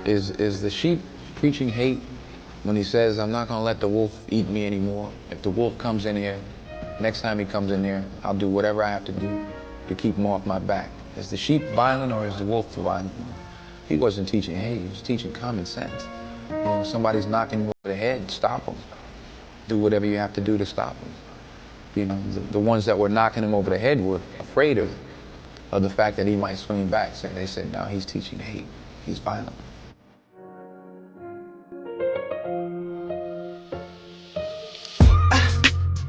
Is the sheep preaching hate when he says, I'm not gonna let the wolf eat me anymore? If the wolf comes in here, next time he comes in here, I'll do whatever I have to do to keep him off my back. Is the sheep violent or is the wolf violent? He wasn't teaching hate, he was teaching common sense. You know, somebody's knocking you over the head, stop them. Do whatever you have to do to stop them. You know, the ones that were knocking him over the head were afraid of the fact that he might swing back. So they said, no, he's teaching hate, he's violent.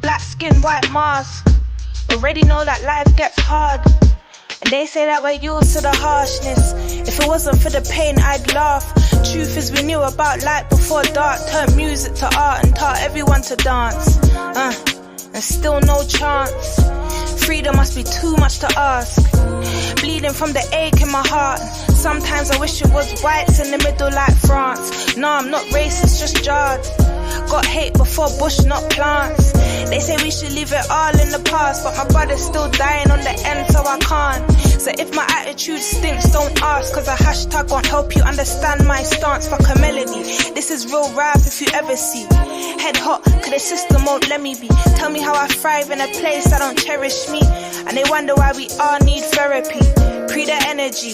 Black skin, white mask. Already know that life gets hard. And they say that we're used to the harshness. If it wasn't for the pain, I'd laugh. Truth is, we knew about light before dark. Turned music to art and taught everyone to dance. And still no chance. Freedom must be too much to ask. Bleeding from the ache in my heart. Sometimes I wish it was whites in the middle like France. No, I'm not racist, just jarred. Got hate before bush, not plants. They say we should leave it all in the past, but my brother's still dying on the end, so I can't. So if my attitude stinks, don't ask, cause a hashtag won't help you understand my stance. Fuck a melody, this is real rap if you ever see. Head hot, cause the system won't let me be. Tell me how I thrive in a place that don't cherish me. And they wonder why we all need therapy. Pre the energy,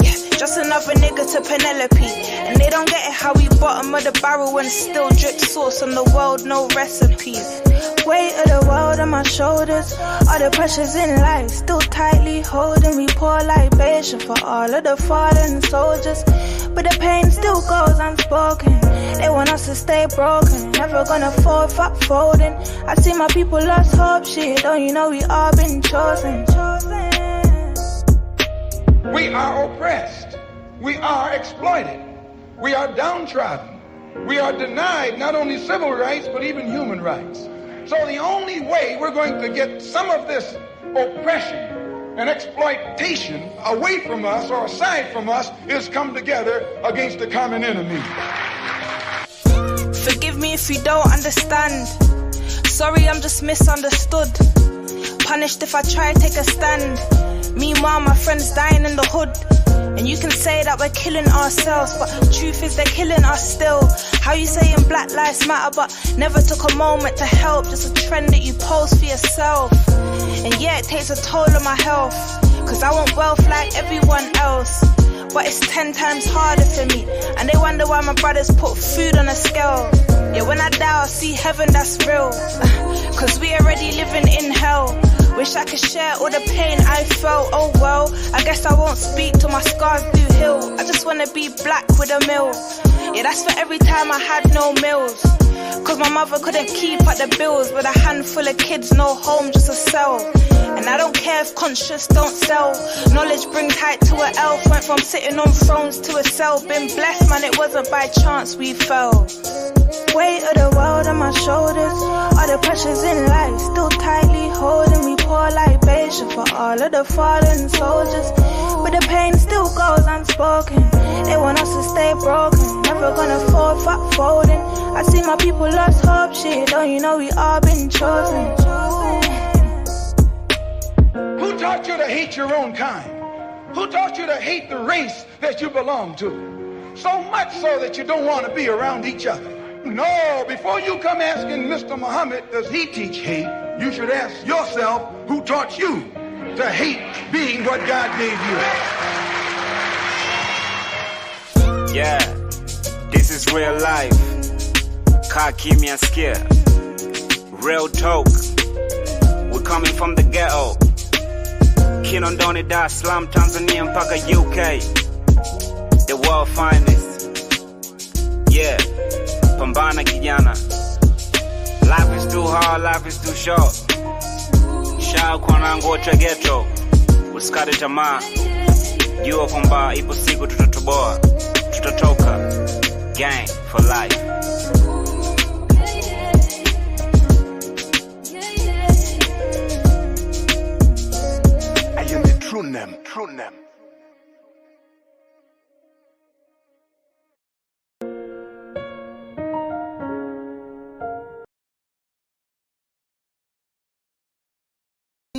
yeah, just another nigga to Penelope. And they don't get it how we bottom of the barrel and still drip sauce on the world, no recipes. Weight of the world on my shoulders, all the pressures in life still tightly holding. We pour libation for all of the fallen soldiers, but the pain still goes unspoken. They want us to stay broken, never gonna fall, fuck folding. I see my people lost hope, shit, don't you know we all been chosen. We are oppressed, we are exploited, we are downtrodden, we are denied not only civil rights but even human rights. So the only way we're going to get some of this oppression and exploitation away from us or aside from us is come together against the common enemy. Forgive me if you don't understand. Sorry, I'm just misunderstood. Punished if I try to take a stand. Meanwhile, my friends dying in the hood. And you can say that we're killing ourselves, but truth is they're killing us still. How you saying Black Lives Matter, but never took a moment to help? Just a trend that you post for yourself. And yeah, it takes a toll on my health, cause I want wealth like everyone else. But it's 10 times harder for me. And they wonder why my brothers put food on a scale. Yeah, when I die I'll see heaven, that's real. Cause we already living in hell. Wish I could share all the pain I felt. Oh well, I guess I won't speak till my scars do heal. I just wanna be black with a mill. Yeah, that's for every time I had no meals. Cause my mother couldn't keep up the bills. With a handful of kids, no home, just a cell. And I don't care if conscious don't sell. Knowledge brings height to an elf. Went from sitting on thrones to a cell. Been blessed, man, it wasn't by chance we fell. Weight of the world on my shoulders, all the pressures in life still tightly holding. We pour libation for all of the fallen soldiers, but the pain still goes unspoken. They want us to stay broken, never gonna fall, fuck folding. I see my people lost hope, shit, don't you know we all been chosen. Who taught you to hate your own kind? Who taught you to hate the race that you belong to? So much so that you don't want to be around each other. No, before you come asking Mr. Muhammad, does he teach hate? You should ask yourself, who taught you to hate being what God gave you? Yeah, this is real life. Kaa kimya skia. Real talk. We're coming from the ghetto. Kinondoni, Dar es Salaam, Tanzania mpaka UK. The world finest. Yeah. Pambana kijana. Life is too hard, life is too short. Shao kwa nangocha ghetto. Usikate tamaa. Jua kwamba ipo siku tutatoboa. Tutatoka. Gang for life. I am the true name, true name.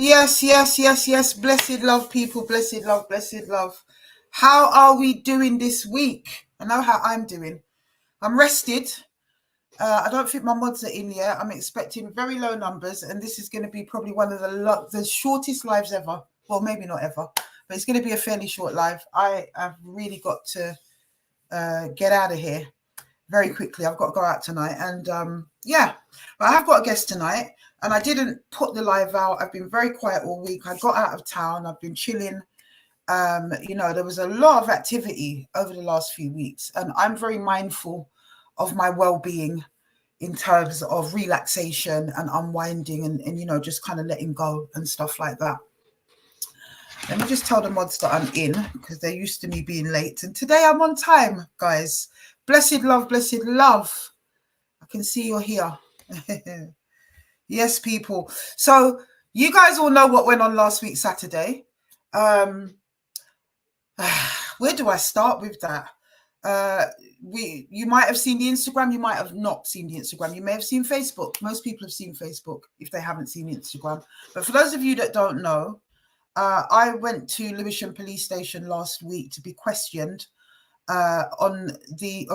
Yes. Blessed love, people. Blessed love. How are we doing this week? I know how I'm doing. I'm rested. I don't think my mods are in yet. I'm expecting very low numbers, and this is going to be probably one of the shortest lives ever. Well, maybe not ever, but it's going to be a fairly short live. I have really got to get out of here very quickly. I've got to go out tonight, and yeah, but I have got a guest tonight, and I didn't put the live out. I've been very quiet all week. I got out of town. I've been chilling. You know, there was a lot of activity over the last few weeks, and I'm very mindful of my well-being in terms of relaxation and unwinding and you know, just kind of letting go and stuff like that. Let me just tell the mods that I'm in, because they're used to me being late, and today I'm on time, guys. Blessed love, blessed love. I can see you're here. Yes, people. So you guys all know what went on last week Saturday. Where do I start with that? You might have seen the Instagram, you might have not seen the Instagram, you may have seen Facebook. Most people have seen Facebook if they haven't seen Instagram. But for those of you that don't know, I went to Lewisham Police Station last week to be questioned on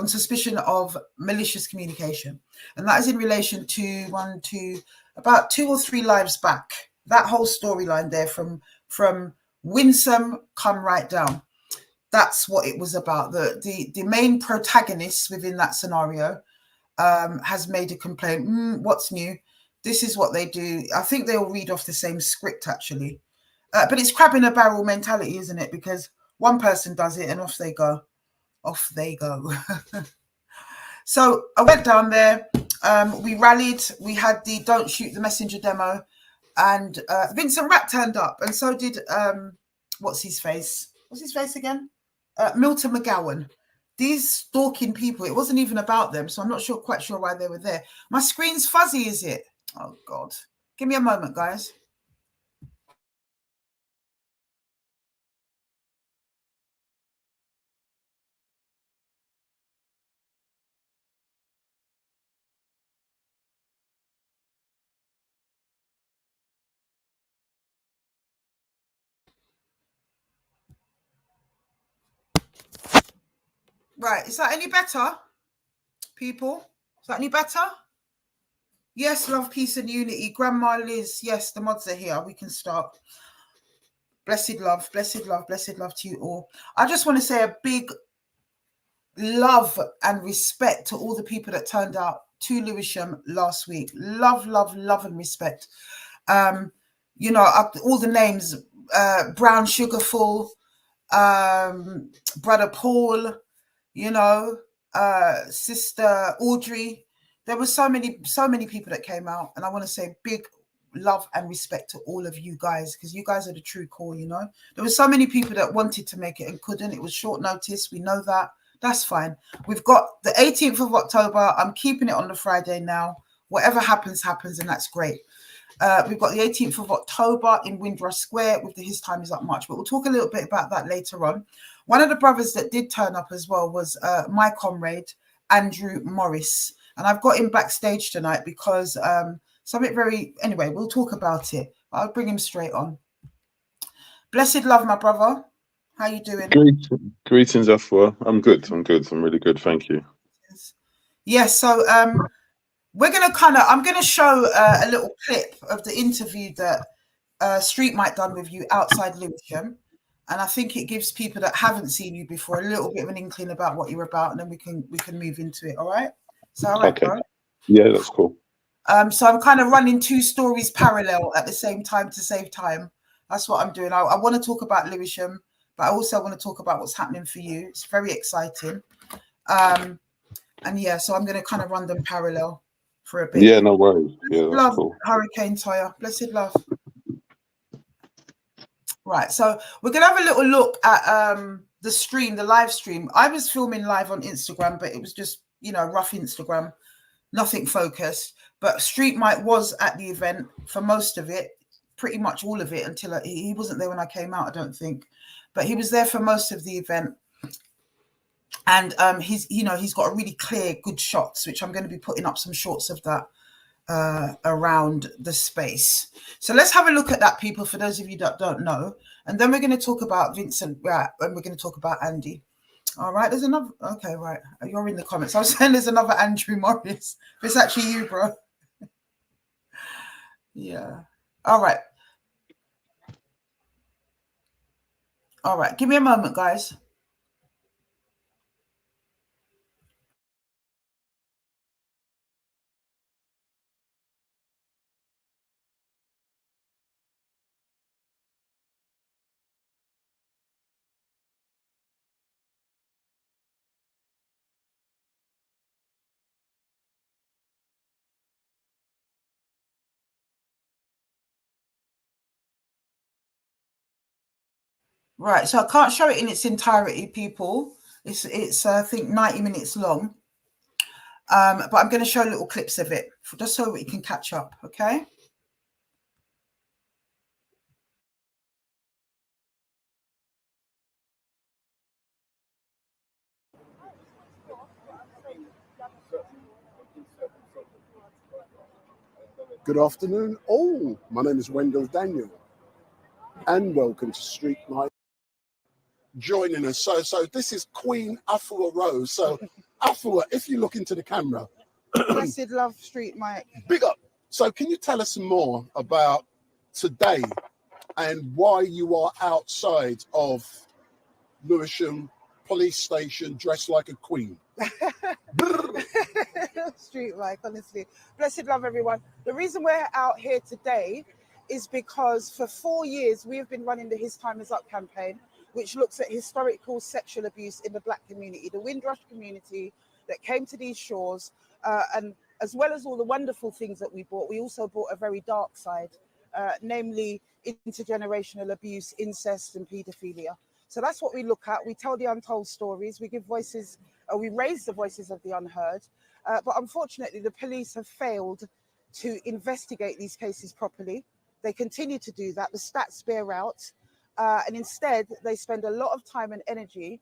suspicion of malicious communication, and that is in relation to about 2 or 3 lives back. That whole storyline there from Winsome come right down. That's what it was about. The main protagonist within that scenario has made a complaint. What's new? This is what they do. I think they all read off the same script, actually. But it's crab in a barrel mentality, isn't it? Because one person does it and off they go. Off they go. So I went down there. We rallied. We had the Don't Shoot the Messenger demo. And Vincent Rapp turned up. And so did, what's his face? What's his face again? Milton McGowan. These stalking people, it wasn't even about them, so I'm not quite sure why they were there. My screen's fuzzy, is it? Oh, God. Give me a moment, guys. Right, is that any better, people? Is that any better? Yes, love, peace, and unity. Grandma Liz, yes, the mods are here. We can start. Blessed love, blessed love, blessed love to you all. I just want to say a big love and respect to all the people that turned out to Lewisham last week. Love, love, love, and respect. You know, all the names, Brown Sugarful, Brother Paul, you know, Sister Audrey. There were so many people that came out, and I want to say big love and respect to all of you guys, because you guys are the true core, you know. There were so many people that wanted to make it and couldn't. It was short notice. We know that. That's fine. We've got the 18th of October. I'm keeping it on the Friday now. Whatever happens, happens, and that's great. We've got the 18th of October in Windrush Square with the His Time Is Up March, but we'll talk a little bit about that later on. One of the brothers that did turn up as well was my comrade, Andrew Morris. And I've got him backstage tonight because something very... Anyway, we'll talk about it. I'll bring him straight on. Blessed love, my brother. How you doing? Greetings, Afua. I'm good. I'm really good. Thank you. Yes, so we're going to I'm going to show a little clip of the interview that Street Mike done with you outside Lewisham. And I think it gives people that haven't seen you before a little bit of an inkling about what you're about, and then we can move into it. All right? So, all right, okay. Bro? Yeah, that's cool. So I'm kind of running 2 stories parallel at the same time to save time. That's what I'm doing. I want to talk about Lewisham, but I also want to talk about what's happening for you. It's very exciting. And yeah, so I'm going to kind of run them parallel for a bit. Yeah, no worries. Yeah, that's love, cool. Hurricane Toya. Blessed love. Right, so we're going to have a little look at the live stream. I was filming live on Instagram, but it was just, you know, rough Instagram, nothing focused. But Street Mike was at the event for most of it, pretty much all of it, until he wasn't there when I came out, I don't think. But he was there for most of the event. And he's got a really clear, good shots, which I'm going to be putting up some shots of that around the space. So let's have a look at that, people, for those of you that don't know. And then we're going to talk about Vincent Rapp, and we're going to talk about Andy. All right, there's another. Okay, right. You're in the comments. I was saying there's another Andrew Morris. It's actually you, bro. Yeah. All right. All right. Give me a moment, guys. Right, so I can't show it in its entirety, people. It's I think 90 minutes long. But I'm going to show little clips of it just so we can catch up, okay? Good afternoon, all. My name is Wendell Daniel, and welcome to Street Night. Joining us, so this is Queen Afua Rose. So, Afua, if you look into the camera, Blessed love, Street Mike. Big up. So, can you tell us more about today and why you are outside of Lewisham Police Station dressed like a queen? Street Mike, honestly. Blessed love, everyone. The reason we're out here today is because for 4 years we have been running the His Time Is Up campaign, which looks at historical sexual abuse in the Black community, the Windrush community that came to these shores, and as well as all the wonderful things that we brought, we also brought a very dark side, namely intergenerational abuse, incest, and paedophilia. So that's what we look at. We tell the untold stories. We give voices, we raise the voices of the unheard. But unfortunately, the police have failed to investigate these cases properly. They continue to do that. The stats bear out. And instead, they spend a lot of time and energy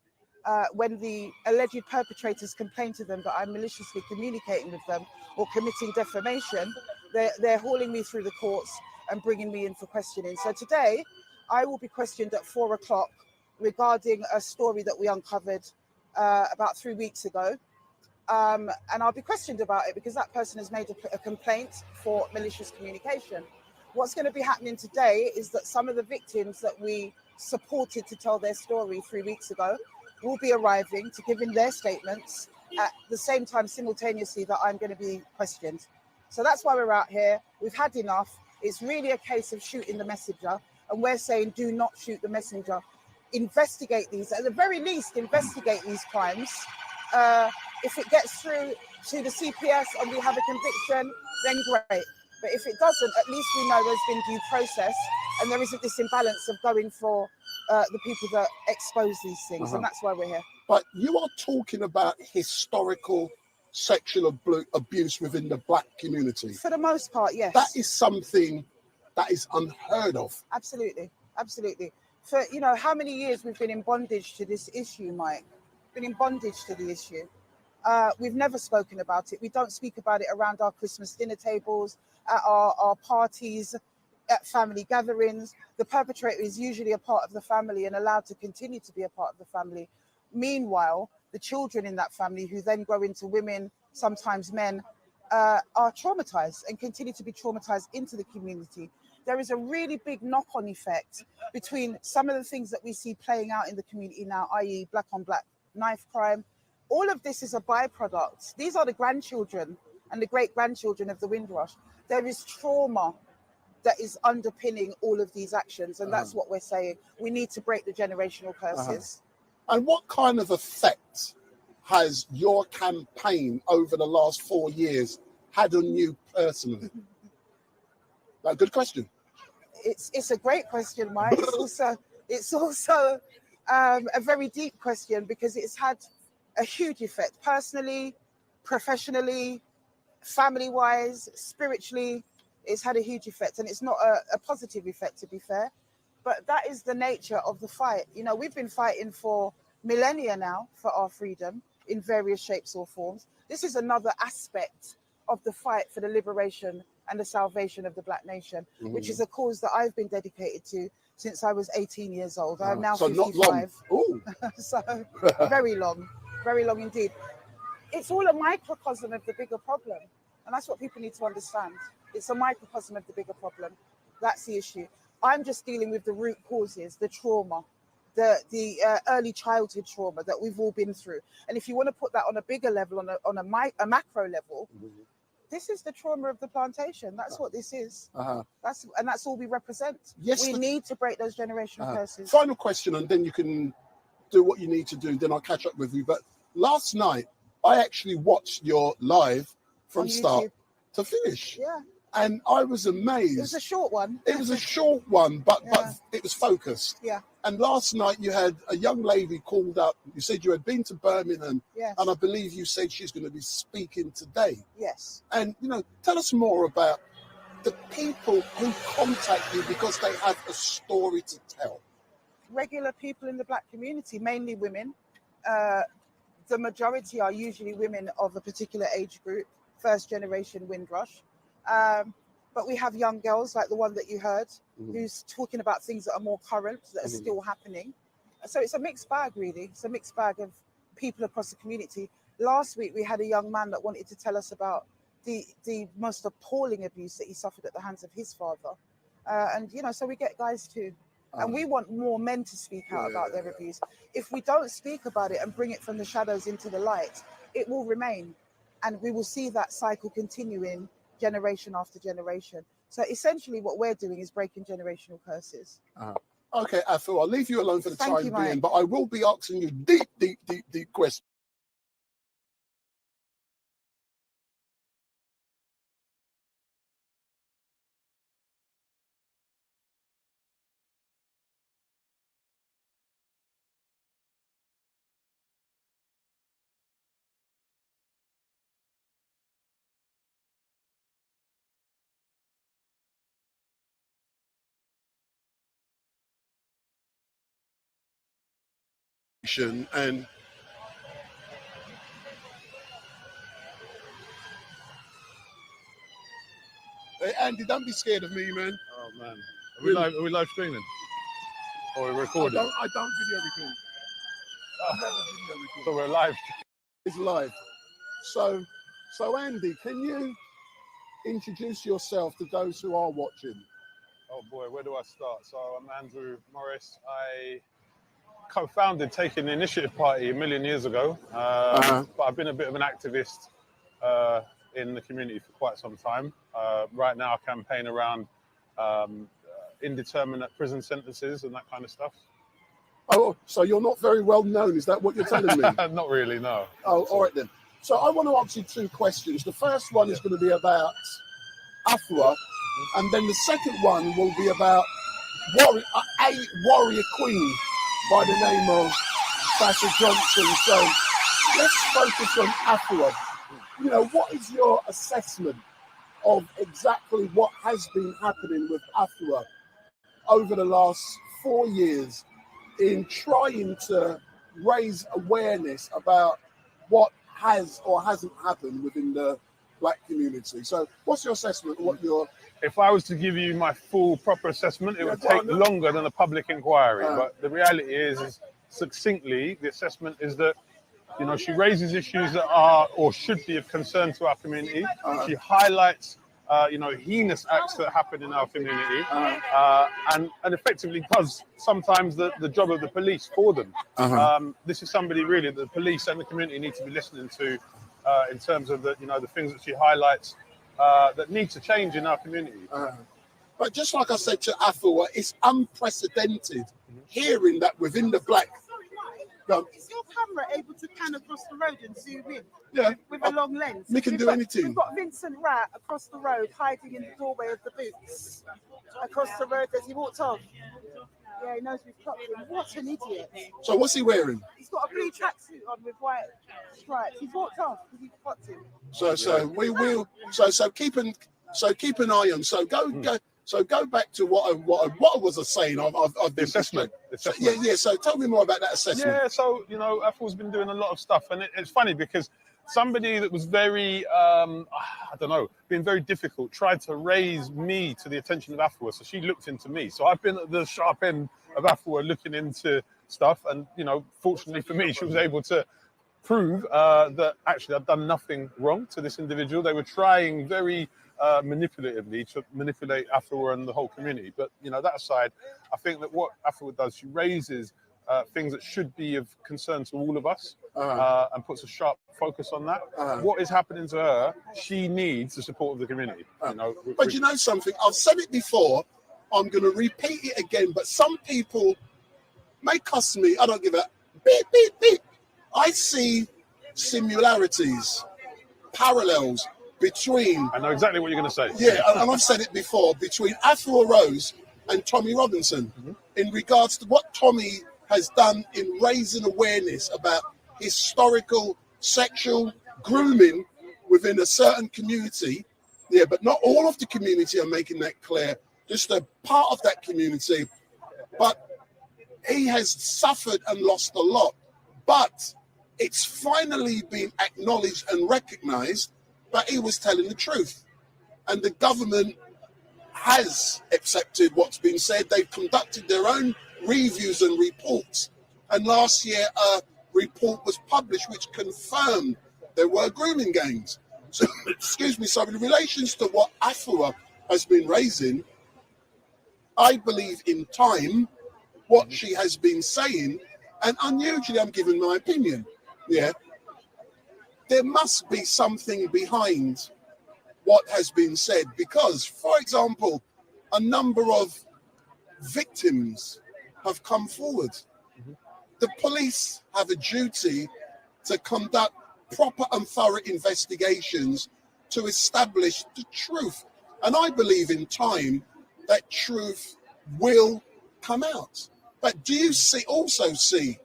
when the alleged perpetrators complain to them that I'm maliciously communicating with them or committing defamation. They're hauling me through the courts and bringing me in for questioning. So today, I will be questioned at 4 o'clock regarding a story that we uncovered about 3 weeks ago. And I'll be questioned about it because that person has made a complaint for malicious communication. What's going to be happening today is that some of the victims that we supported to tell their story 3 weeks ago will be arriving to give in their statements at the same time simultaneously that I'm going to be questioned. So that's why we're out here. We've had enough. It's really a case of shooting the messenger. And we're saying, do not shoot the messenger. Investigate these. At the very least, investigate these crimes. If it gets through to the CPS and we have a conviction, then great. But if it doesn't, at least we know there's been due process and there isn't this imbalance of going for the people that expose these things. And that's why we're here. But you are talking about historical sexual abuse within the Black community. For the most part, yes. That is something that is unheard of. Absolutely. Absolutely. For, you know, how many years we've been in bondage to this issue, Mike? Been in bondage to the issue. We've never spoken about it. We don't speak about it around our Christmas dinner tables, at our parties, at family gatherings. The perpetrator is usually a part of the family and allowed to continue to be a part of the family. Meanwhile, the children in that family who then grow into women, sometimes men, are traumatized and continue to be traumatized into the community. There is a really big knock-on effect between some of the things that we see playing out in the community now, i.e. black on black knife crime. All of this is a byproduct. These are the grandchildren and the great-grandchildren of the Windrush. There is trauma that is underpinning all of these actions, and that's what we're saying. We need to break the generational curses. And what kind of effect has your campaign over the last 4 years had on you personally? That's a good question. It's a great question, Mike. It's also a very deep question because it's had a huge effect personally, professionally, family-wise, spiritually. It's had a huge effect, and it's not a positive effect, to be fair. But that is the nature of the fight. You know, we've been fighting for millennia now for our freedom in various shapes or forms. This is another aspect of the fight for the liberation and the salvation of the Black nation, which is a cause that I've been dedicated to since I was 18 years old. I'm now 55. Not long. Ooh. So very long indeed. It's all a microcosm of the bigger problem. And that's what people need to understand. It's a microcosm of the bigger problem. That's the issue. I'm just dealing with the root causes, the trauma, the early childhood trauma that we've all been through. And if you want to put that on a bigger level, on a macro level, this is the trauma of the plantation. That's what this is. That's all we represent. Yes, we need to break those generational curses. Final question, and then you can do what you need to do. Then I'll catch up with you. But last night, I actually watched your live from start to finish. Yeah. And I was amazed. It was a short one. It was a short one, but it was focused. Yeah. And last night you had a young lady called up. You said you had been to Birmingham. Yes. And I believe you said she's going to be speaking today. Yes. And, tell us more about the people who contact you because they have a story to tell. Regular people in the Black community, mainly women. The majority are usually women of a particular age group, first generation Windrush. But we have young girls like the one that you heard, who's talking about things that are more current, that are still happening. So it's a mixed bag, really. It's a mixed bag of people across the community. Last week, we had a young man that wanted to tell us about the most appalling abuse that he suffered at the hands of his father. So we get guys too. And we want more men to speak out about their abuse. If we don't speak about it and bring it from the shadows into the light, it will remain. And we will see that cycle continuing generation after generation. So essentially what we're doing is breaking generational curses. Okay, Afua, I'll leave you alone for the time being, Mike. but I will be asking you deep questions. And hey, Andy, don't be scared of me, man. Oh man, are we live streaming or are we recording? I don't video record. I never video record. So we're live. It's live. So Andy, can you introduce yourself to those who are watching? Oh boy, where do I start? So I'm Andrew Morris. I co-founded Taking the Initiative Party a million years ago, but I've been a bit of an activist in the community for quite some time. Right now I campaign around indeterminate prison sentences and that kind of stuff. Oh, so you're not very well known, is that what you're telling me? Not really, no. Oh, all right then. So I want to ask you two questions. The first one is going to be about Afua, and then the second one will be about a warrior queen by the name of Sasha Johnson. So let's focus on Afua. What is your assessment of exactly what has been happening with Afua over the last 4 years in trying to raise awareness about what has or hasn't happened within the Black community? So what's your assessment of what your... If I was to give you my full proper assessment, it would take longer than a public inquiry. But the reality is succinctly, the assessment is that, she raises issues that are or should be of concern to our community. She highlights, heinous acts that happen in our community, and effectively does sometimes the job of the police for them. This is somebody really that the police and the community need to be listening to in terms of the things that she highlights that need to change in our community. But just like I said to Afua, it's unprecedented hearing that within the Black... Is your camera able to pan across the road and zoom in? Yeah. With a long lens? We can do anything. We've got Vincent Rat across the road, hiding in the doorway of the boots. Across the road as he walked off. Yeah, he knows we've clocked him. What an idiot. So what's he wearing? He's got a blue tracksuit on with white stripes. He's walked off because he's clocked him. So we will. So keep an eye on. So go back to what was I saying? I've been assessment. Yeah. So tell me more about that assessment. Yeah. So Afua's been doing a lot of stuff, and it's funny because somebody that was very, I don't know, being very difficult, tried to raise me to the attention of Afua. So she looked into me. So I've been at the sharp end of Afua looking into stuff. And, you know, fortunately for me, she was able to prove that actually I've done nothing wrong to this individual. They were trying very manipulatively to manipulate Afua and the whole community. But, you know, that aside, I think that what Afua does, she raises things that should be of concern to all of us and puts a sharp focus on that. What is happening to her, she needs the support of the community. You know, but you know something, I've said it before, I'm going to repeat it again, but some people may cuss me, I don't give a beep, beep, beep. I see similarities, parallels between... I know exactly what you're going to say. Yeah, and I've said it before, between Afua Rose and Tommy Robinson, in regards to what Tommy has done in raising awareness about historical sexual grooming within a certain community. Yeah, but not all of the community are making that clear, just a part of that community. But he has suffered and lost a lot. But it's finally been acknowledged and recognized that he was telling the truth. And the government has accepted what's been said. They've conducted their own reviews and reports. And last year, a report was published which confirmed there were grooming gangs. So, excuse me, so in relations to what Afua has been raising, I believe in time, what she has been saying, and unusually I'm giving my opinion, yeah, there must be something behind what has been said, because, for example, a number of victims have come forward. The police have a duty to conduct proper and thorough investigations to establish the truth. And I believe in time that truth will come out. But do you also see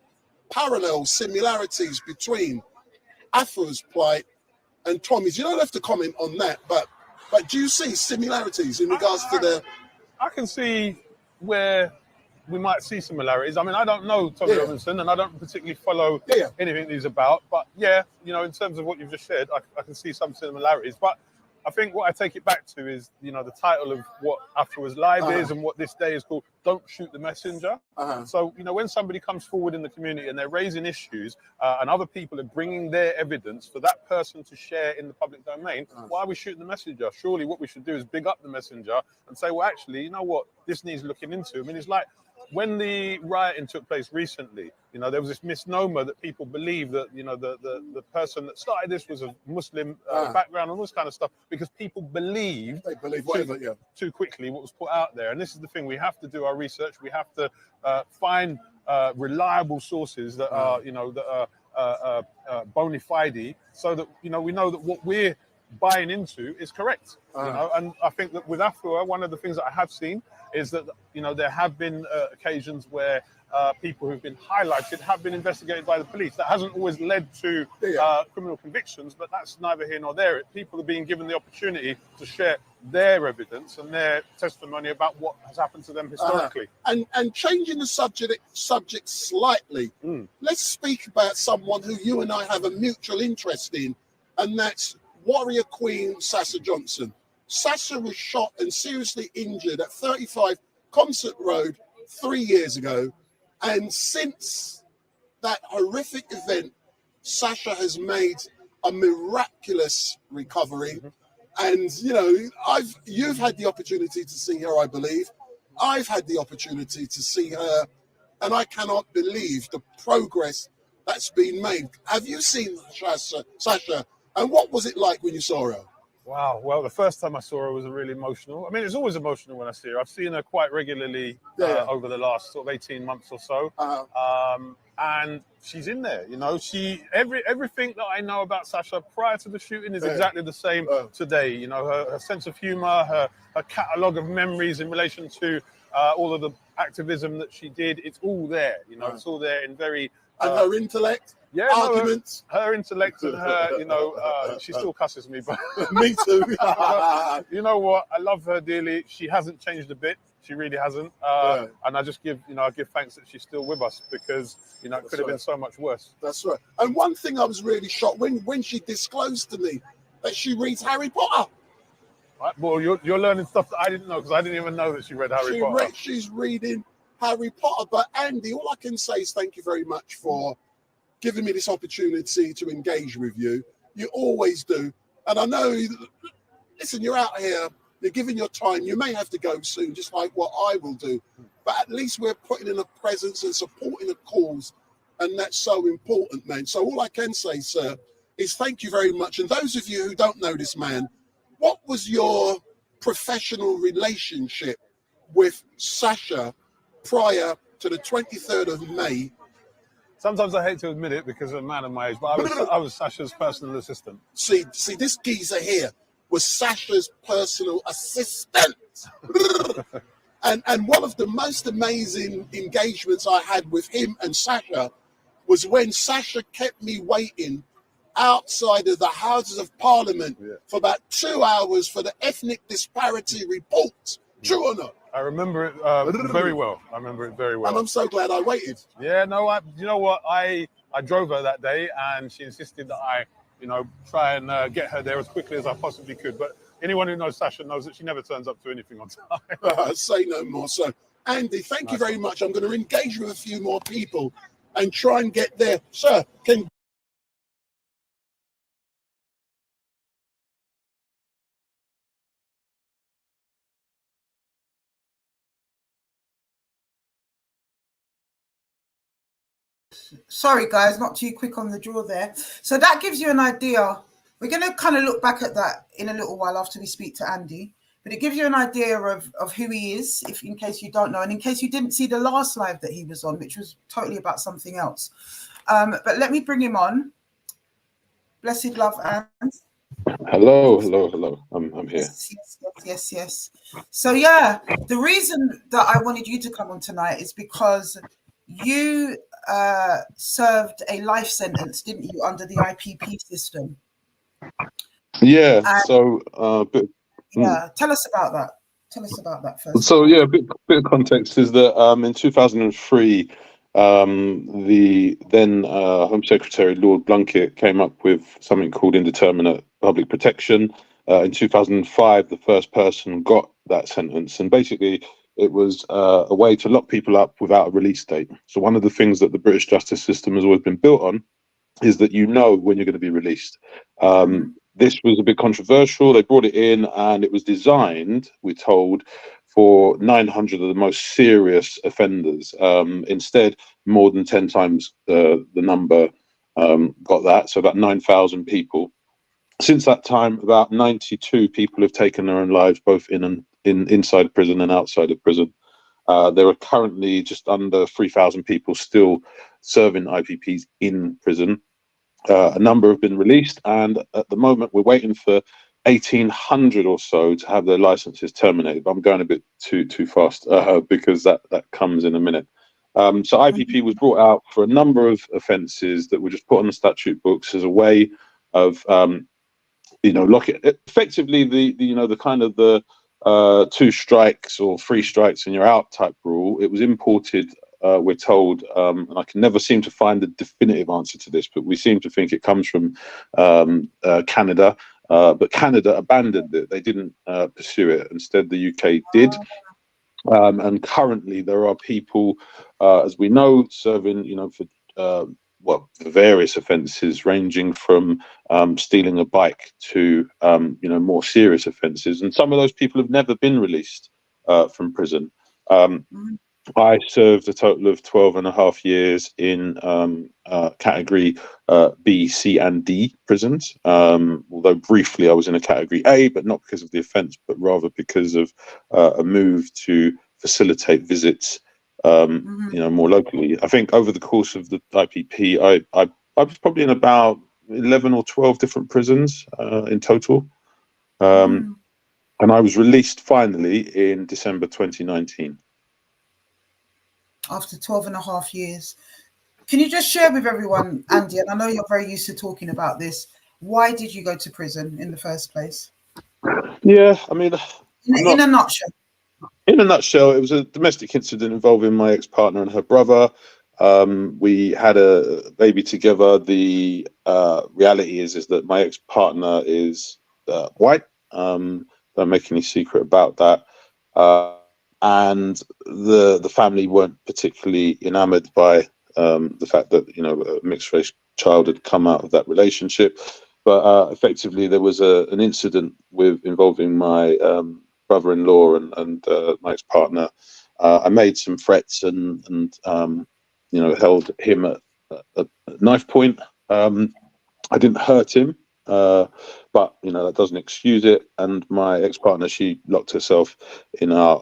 parallel similarities between Afua's plight and Tommy's? You don't have to comment on that, but do you see similarities in regards to the... I can see where we might see similarities. I mean, I don't know Tommy Robinson, and I don't particularly follow anything he's about. But yeah, you know, in terms of what you've just said, I can see some similarities. But I think what I take it back to is, you know, the title of what Afua's Live is and what this day is called, Don't Shoot the Messenger. So, you know, when somebody comes forward in the community and they're raising issues and other people are bringing their evidence for that person to share in the public domain, why are we shooting the messenger? Surely what we should do is big up the messenger and say, well, actually, you know what, this needs looking into. I mean, it's like, when the rioting took place recently, you know, there was this misnomer that people believe that, you know, the person that started this was a Muslim background and all this kind of stuff, because people believed too quickly what was put out there. And this is the thing, we have to do our research. We have to find reliable sources that are, you know, that are bona fide, so that, you know, we know that what we're buying into is correct. You know, and I think that with Afua, one of the things that I have seen is that, you know, there have been occasions where people who've been highlighted have been investigated by the police. That hasn't always led to criminal convictions, but that's neither here nor there. People are being given the opportunity to share their evidence and their testimony about what has happened to them historically. And changing the subject slightly, let's speak about someone who you and I have a mutual interest in, and that's Warrior Queen Sasha Johnson. Sasha was shot and seriously injured at 35 Concert Road 3 years ago. And since that horrific event, Sasha has made a miraculous recovery. And, you know, you've had the opportunity to see her, I believe. I've had the opportunity to see her, and I cannot believe the progress that's been made. Have you seen Sasha? And what was it like when you saw her? Wow. Well, the first time I saw her was really emotional. I mean, it's always emotional when I see her. I've seen her quite regularly over the last sort of 18 months or so. And she's in there, you know. Everything that I know about Sasha prior to the shooting is exactly the same today. You know, her sense of humor, her catalogue of memories in relation to all of the activism that she did, it's all there, you know, it's all there in very... and her intellect? Yeah, arguments. No, her intellect and her, you know, she still cusses me, but me too. You know what? I love her dearly. She hasn't changed a bit. She really hasn't. Yeah. And I just give, I give thanks that she's still with us, because, it could have been so much worse. That's right. And one thing I was really shocked when she disclosed to me that she reads Harry Potter. Right, well, you're learning stuff that I didn't know, because I didn't even know that she read Harry Potter. She's reading Harry Potter. But Andy, all I can say is thank you very much for giving me this opportunity to engage with you. You always do. And I know, listen, you're out here, you're giving your time. You may have to go soon, just like what I will do. But at least we're putting in a presence and supporting a cause. And that's so important, man. So all I can say, sir, is thank you very much. And those of you who don't know this man, what was your professional relationship with Sasha prior to the 23rd of May? Sometimes I hate to admit it because I'm a man of my age, but I was Sasha's personal assistant. See, this geezer here was Sasha's personal assistant. and one of the most amazing engagements I had with him and Sasha was when Sasha kept me waiting outside of the Houses of Parliament for about 2 hours for the ethnic disparity report. True or not? I remember it very well. I remember it very well. And I'm so glad I waited. Yeah, no, you know what? I drove her that day, and she insisted that I, try and get her there as quickly as I possibly could. But anyone who knows Sasha knows that she never turns up to anything on time. Say no more. So, Andy, thank you very much. I'm going to engage with a few more people and try and get there. Sir, can... Sorry, guys, not too quick on the draw there. So that gives you an idea. We're going to kind of look back at that in a little while after we speak to Andy. But it gives you an idea of who he is, if in case you don't know, and in case you didn't see the last live that he was on, which was totally about something else. But let me bring him on. Blessed love, and Hello. I'm here. Yes. So yeah, the reason that I wanted you to come on tonight is because you served a life sentence, didn't you, under the IPP system? Yeah. And, tell us about that. Tell us about that first. So yeah, a bit of context is that in 2003, the then Home Secretary Lord Blunkett came up with something called indeterminate public protection. In 2005, the first person got that sentence, and basically it was a way to lock people up without a release date. So one of the things that the British justice system has always been built on is that you know when you're going to be released. This was a bit controversial. They brought it in, and it was designed, we're told, for 900 of the most serious offenders. Instead, more than 10 times the number got that, so about 9,000 people. Since that time, about 92 people have taken their own lives, both inside prison and outside of prison. There are currently just under 3,000 people still serving IPPs in prison. A number have been released, and at the moment we're waiting for 1,800 or so to have their licenses terminated. But I'm going a bit too fast because that comes in a minute. So IPP was brought out for a number of offences that were just put on the statute books as a way of locking effectively the kind of the 2 strikes or 3 strikes and you're out type rule. It was imported, we're told, and I can never seem to find a definitive answer to this, but we seem to think it comes from Canada. But Canada abandoned it. They didn't pursue it. Instead, the UK did. And currently there are people, as we know, serving, for various offences, ranging from stealing a bike to, more serious offences. And some of those people have never been released from prison. I served a total of 12 and a half years in category B, C and D prisons, although briefly I was in a category A, but not because of the offence, but rather because of a move to facilitate visits more locally. I think over the course of the IPP, I was probably in about 11 or 12 different prisons in total. And I was released finally in December 2019. After 12 and a half years. Can you just share with everyone, Andy, and I know you're very used to talking about this, why did you go to prison in the first place? Yeah, I mean... In a nutshell. In a nutshell, it was a domestic incident involving my ex-partner and her brother. We had a baby together. The reality is that my ex-partner is white. Don't make any secret about that. And the family weren't particularly enamored by the fact that, you know, a mixed race child had come out of that relationship. But effectively, there was an incident involving my brother-in-law and my ex-partner. I made some threats and you know, held him at knife point. I didn't hurt him, but you know, that doesn't excuse it. And my ex-partner, she locked herself in our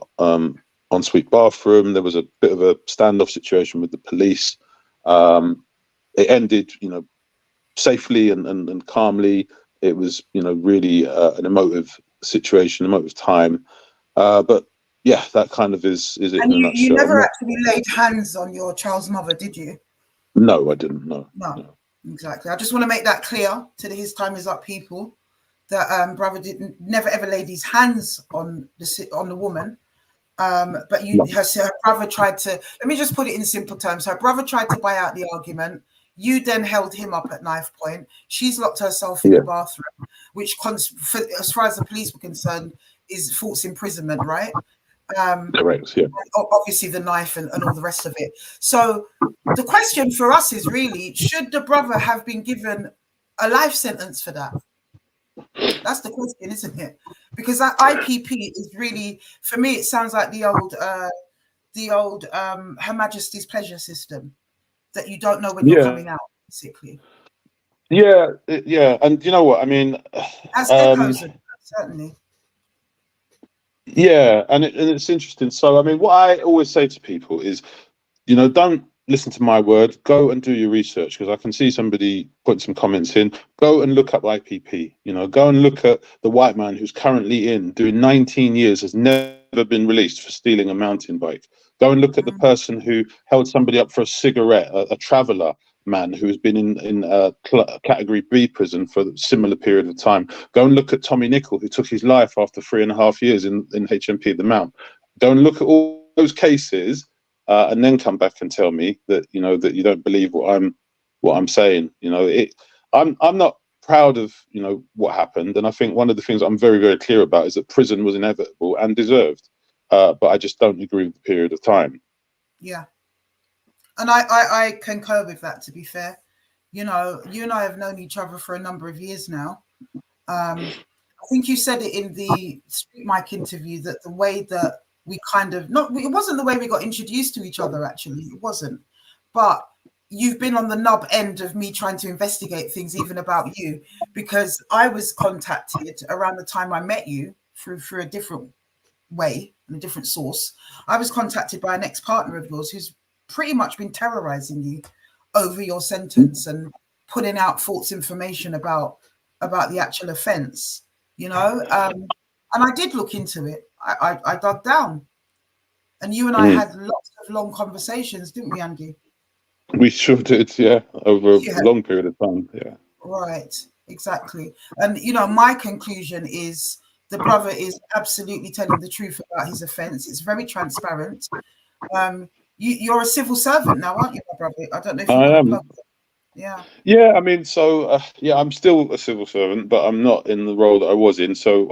ensuite bathroom. There was a bit of a standoff situation with the police. It ended, you know, safely and calmly. It was, you know, really an emotive situation, emotive time. But yeah, that kind of is it And in a nutshell. you never actually laid hands on your child's mother, did you? No, I didn't. No. Exactly. I just want to make that clear to the His Time Is Up people that brother never ever laid his hands on the woman. But her brother tried to, let me just put it in simple terms. Her brother tried to buy out the argument. You then held him up at knife point. She's locked herself in the bathroom, which, as far as the police were concerned, is false imprisonment, right? Correct, yeah. Obviously the knife and all the rest of it. So the question for us is really, should the brother have been given a life sentence for that? That's the question, isn't it? Because that IPP is really, for me, it sounds like the old Her Majesty's pleasure system, that you don't know when you're coming out, basically. Yeah, and you know what I mean. That's echoes of that, certainly. Yeah, and it's interesting. So, I mean, what I always say to people is, you know, don't listen to my word. Go and do your research, because I can see somebody put some comments in. Go and look up IPP. You know, go and look at the white man who's currently doing 19 years, has never been released for stealing a mountain bike. Go and look at the person who held somebody up for a cigarette, a traveller man who has been in category B prison for a similar period of time. Go and look at Tommy Nicol, who took his life after 3.5 years in HMP the Mount. Go and look at all those cases, and then come back and tell me that, you know, that you don't believe what I'm saying. You know, I'm not proud of, you know, what happened, and I think one of the things I'm very, very clear about is that prison was inevitable and deserved, but I just don't agree with the period of time. Yeah. And I concur with that, to be fair. You know, you and I have known each other for a number of years now. I think you said it in the Street Mic interview that the way that we it wasn't the way we got introduced to each other, actually. It wasn't. But you've been on the nub end of me trying to investigate things, even about you, because I was contacted around the time I met you through a different way and a different source. I was contacted by an ex-partner of yours who's pretty much been terrorizing you over your sentence and putting out false information about the actual offense, you know. And I did look into it. I dug down, and you and I had lots of long conversations, didn't we, Andy? We sure did, yeah, over a long period of time. Yeah, right, exactly. And you know, my conclusion is the brother is absolutely telling the truth about his offense. It's very transparent. You're a civil servant now, aren't you, my brother? I don't know if you I am. Yeah, I mean, so I'm still a civil servant, but I'm not in the role that I was in. So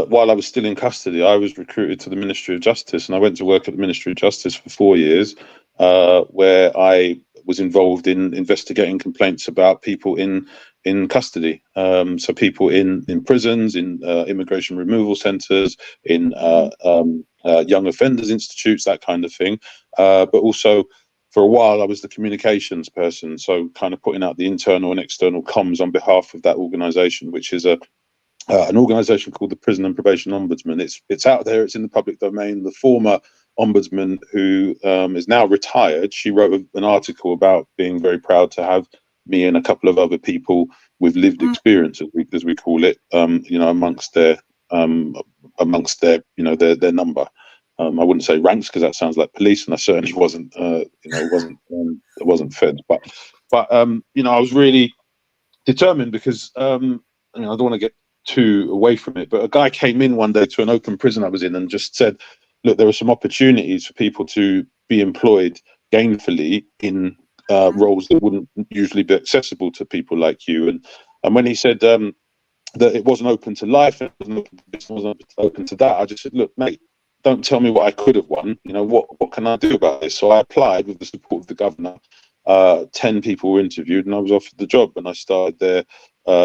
while I was still in custody, I was recruited to the Ministry of Justice, and I went to work at the Ministry of Justice for 4 years, where I was involved in investigating complaints about people in custody. So people in prisons, in immigration removal centres, in young offenders institutes, that kind of thing. But also, for a while, I was the communications person, so kind of putting out the internal and external comms on behalf of that organisation, which is an organisation called the Prison and Probation Ombudsman. It's out there, it's in the public domain. The former ombudsman, who is now retired, she wrote an article about being very proud to have me and a couple of other people with lived experience, as we call it, you know, amongst their you know, their number. I wouldn't say ranks, because that sounds like police, and I certainly wasn't. You know, it wasn't feds, but you know, I was really determined, because you know, I don't want to get too away from it. But a guy came in one day to an open prison I was in and just said, look, there are some opportunities for people to be employed gainfully in roles that wouldn't usually be accessible to people like you. And when he said that it wasn't open to life, it wasn't open to that, I just said, look, mate, don't tell me what I could have won. You know, what can I do about this? So I applied with the support of the governor. 10 people were interviewed and I was offered the job, and I started there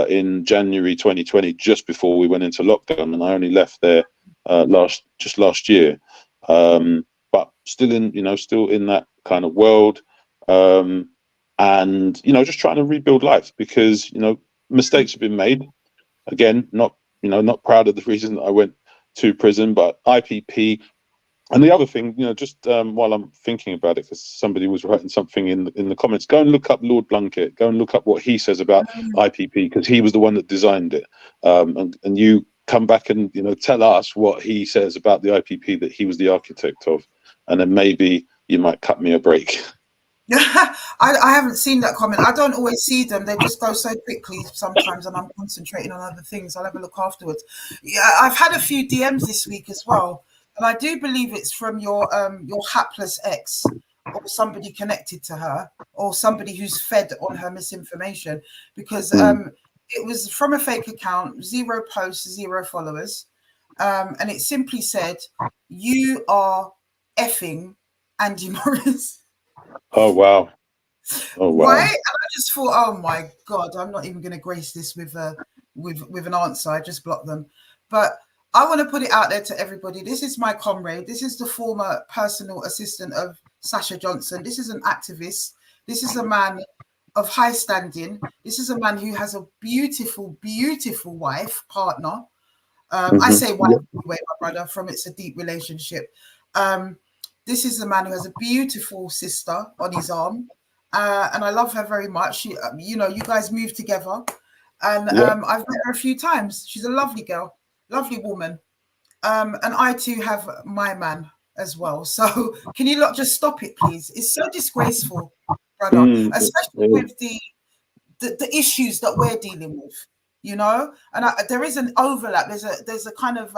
in January 2020, just before we went into lockdown, and I only left there last year. But still in that kind of world, and just trying to rebuild life, because mistakes have been made. Again, not proud of the reason that I went to prison, but IPP. And the other thing, just while I'm thinking about it, because somebody was writing something in the comments, go and look up Lord Blunkett. Go and look up what he says about IPP, because he was the one that designed it. And you come back and tell us what he says about the IPP that he was the architect of, and then maybe you might cut me a break. I haven't seen that comment. I don't always see them. They just go so quickly sometimes, and I'm concentrating on other things. I'll have a look afterwards. Yeah, I've had a few DMs this week as well, and I do believe it's from your hapless ex, or somebody connected to her, or somebody who's fed on her misinformation, because it was from a fake account, 0 posts, 0 followers, and it simply said, "You are effing Andy Morris." Oh wow! Right? And I just thought, oh my God, I'm not even going to grace this with an answer. I just blocked them. But I want to put it out there to everybody. This is my comrade. This is the former personal assistant of Sasha Johnson. This is an activist. This is a man of high standing. This is a man who has a beautiful, beautiful wife, partner. I say wife anyway, my brother, from it's a deep relationship. This is a man who has a beautiful sister on his arm. And I love her very much. You guys moved together. And I've met her a few times. She's a lovely girl, lovely woman. And I too have my man as well. So can you not just stop it, please? It's so disgraceful, brother, especially with the issues that we're dealing with, And there is an overlap. There's a kind of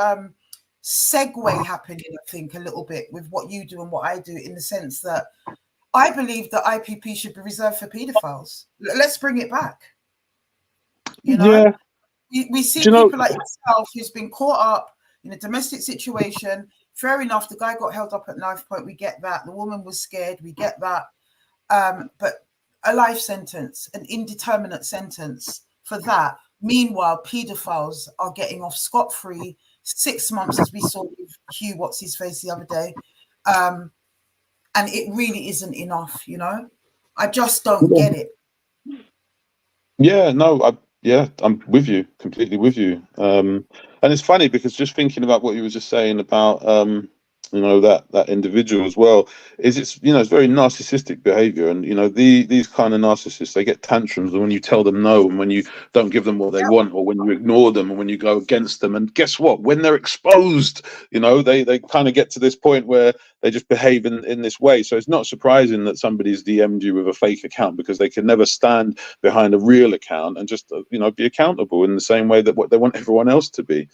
segue happening, I think, a little bit with what you do and what I do, in the sense that I believe that IPP should be reserved for paedophiles. Let's bring it back. We see people like yourself who's been caught up in a domestic situation. Fair enough, the guy got held up at knife point. We get that. The woman was scared. We get that. But a life sentence, an indeterminate sentence for that. Meanwhile, paedophiles are getting off scot-free. 6 months, as we saw with Hugh, what's his face the other day. And it really isn't enough, I just don't get it. Yeah, no, I'm with you, completely with you. And it's funny because just thinking about what you were just saying about, that individual as well, it's very narcissistic behavior. And, these kind of narcissists, they get tantrums when you tell them no, and when you don't give them what they want, or when you ignore them, and when you go against them. And guess what? When they're exposed, they kind of get to this point where they just behave in this way. So it's not surprising that somebody's DM'd you with a fake account, because they can never stand behind a real account and just, be accountable in the same way that what they want everyone else to be.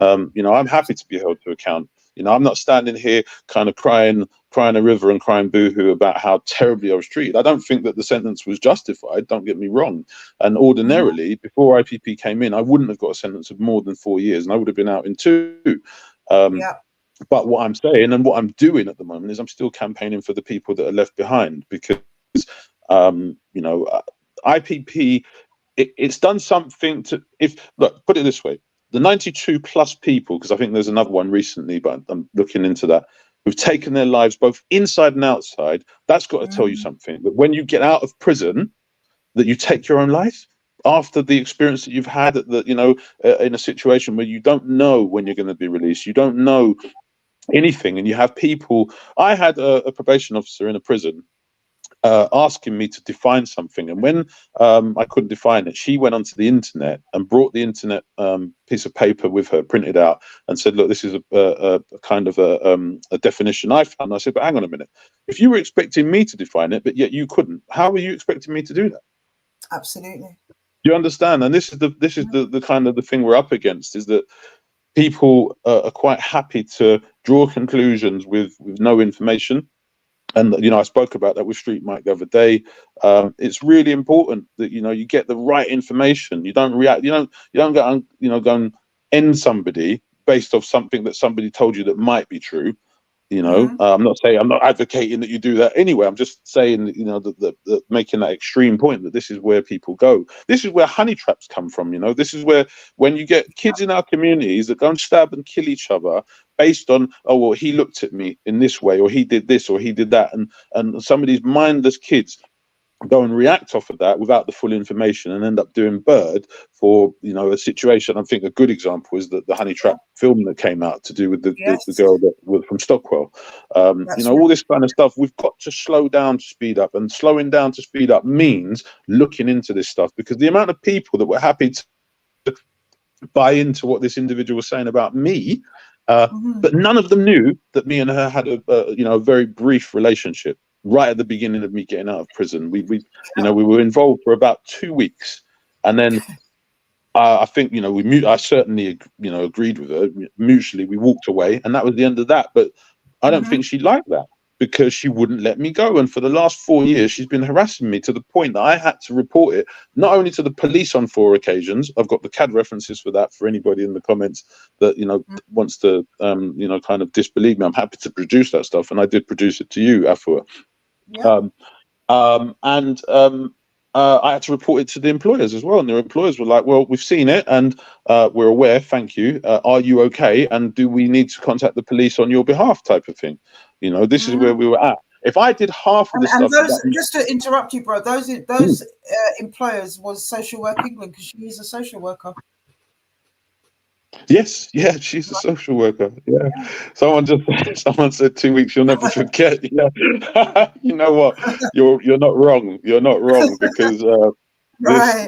I'm happy to be held to account. I'm not standing here kind of crying a river and crying boohoo about how terribly I was treated. I don't think that the sentence was justified. Don't get me wrong. And ordinarily, before IPP came in, I wouldn't have got a sentence of more than 4 years, and I would have been out in 2. But what I'm saying and what I'm doing at the moment is I'm still campaigning for the people that are left behind, because, IPP, it's done something to, put it this way. The 92 plus people, because I think there's another one recently, but I'm looking into that, who've taken their lives both inside and outside. That's got to tell you something. That when you get out of prison, that you take your own life after the experience that you've had in a situation where you don't know when you're going to be released. You don't know anything. And you have people. I had a probation officer in a prison asking me to define something, and when I couldn't define it, she went onto the internet and brought the internet piece of paper with her, printed out, and said, look, this is a kind of a definition I found. And I said, but hang on a minute, if you were expecting me to define it but yet you couldn't, how were you expecting me to do that? Absolutely. You understand? And this is the kind of the thing we're up against, is that people are quite happy to draw conclusions with no information. And you know, I spoke about that with Street Mike the other day. It's really important that you get the right information. You don't react. You don't go and end somebody based off something that somebody told you that might be true. I'm not advocating that you do that anyway. I'm just saying that making that extreme point that this is where people go. This is where honey traps come from. This is where, when you get kids in our communities that go and stab and kill each other based on, oh well, he looked at me in this way, or he did this, or he did that, and some of these mindless kids go and react off of that without the full information and end up doing bird for a situation. I think a good example is the honey trap film that came out to do with the girl that was from Stockwell. All this kind of stuff. We've got to slow down to speed up, and slowing down to speed up means looking into this stuff, because the amount of people that were happy to buy into what this individual was saying about me, but none of them knew that me and her had a very brief relationship. Right at the beginning of me getting out of prison, we were involved for about 2 weeks, and then I think I certainly agreed with her mutually. We walked away, and that was the end of that. But I don't think she liked that, because she wouldn't let me go. And for the last 4 years, she's been harassing me to the point that I had to report it, not only to the police on 4 occasions. I've got the CAD references for that for anybody in the comments that, wants to, kind of disbelieve me. I'm happy to produce that stuff. And I did produce it to you, Afua. Yeah. I had to report it to the employers as well. And the employers were like, well, we've seen it, and we're aware, thank you. Are you okay? And do we need to contact the police on your behalf, type of thing? This is where we were at. If I did half of the stuff... Just to interrupt you, bro, those employers was Social Work England, because she is a social worker. Yes, yeah, she's a social worker. Yeah, someone said 2 weeks you'll never forget. Yeah, you know what? You're not wrong. You're not wrong, because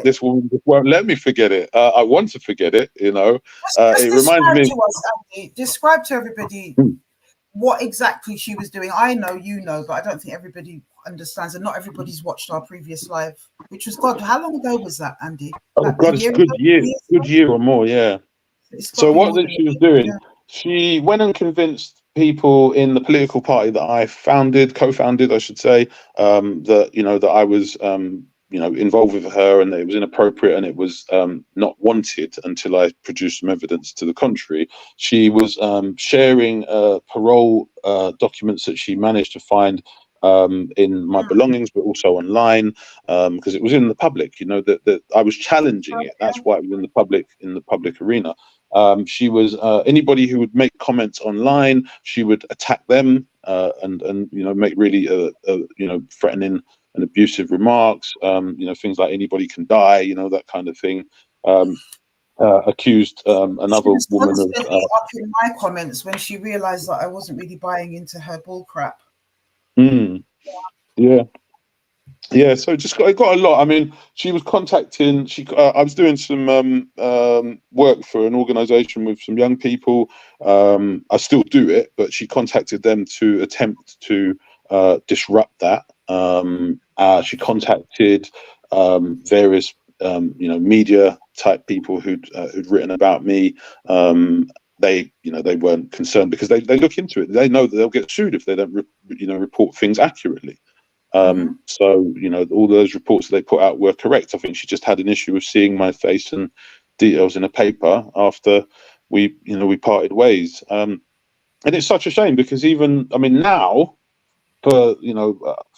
this woman just won't let me forget it. I want to forget it. It reminds me. To us, Andy, describe to everybody what exactly she was doing. I know, but I don't think everybody understands, and not everybody's watched our previous live, which was how long ago was that, Andy? Oh God, it's a good year or more. Yeah. So what she was doing, she went and convinced people in the political party that I co-founded, I should say, that I was, involved with her, and that it was inappropriate, and it was not wanted until I produced some evidence to the contrary. She was sharing parole documents that she managed to find in my belongings, but also online, because it was in the public. That I was challenging it. That's why it was in the public arena. She was anybody who would make comments online, she would attack them and make really threatening and abusive remarks. Things like anybody can die, that kind of thing. Accused another woman of up in my comments when she realized that I wasn't really buying into her bull crap. Yeah, so it got a lot. I mean, she was contacting. I was doing some work for an organisation with some young people. I still do it, but she contacted them to attempt to disrupt that. She contacted various media type people who'd written about me. They weren't concerned, because they look into it. They know that they'll get sued if they don't report things accurately. So all those reports that they put out were correct. I think she just had an issue with seeing my face and details in a paper after we parted ways. And it's such a shame, because now, for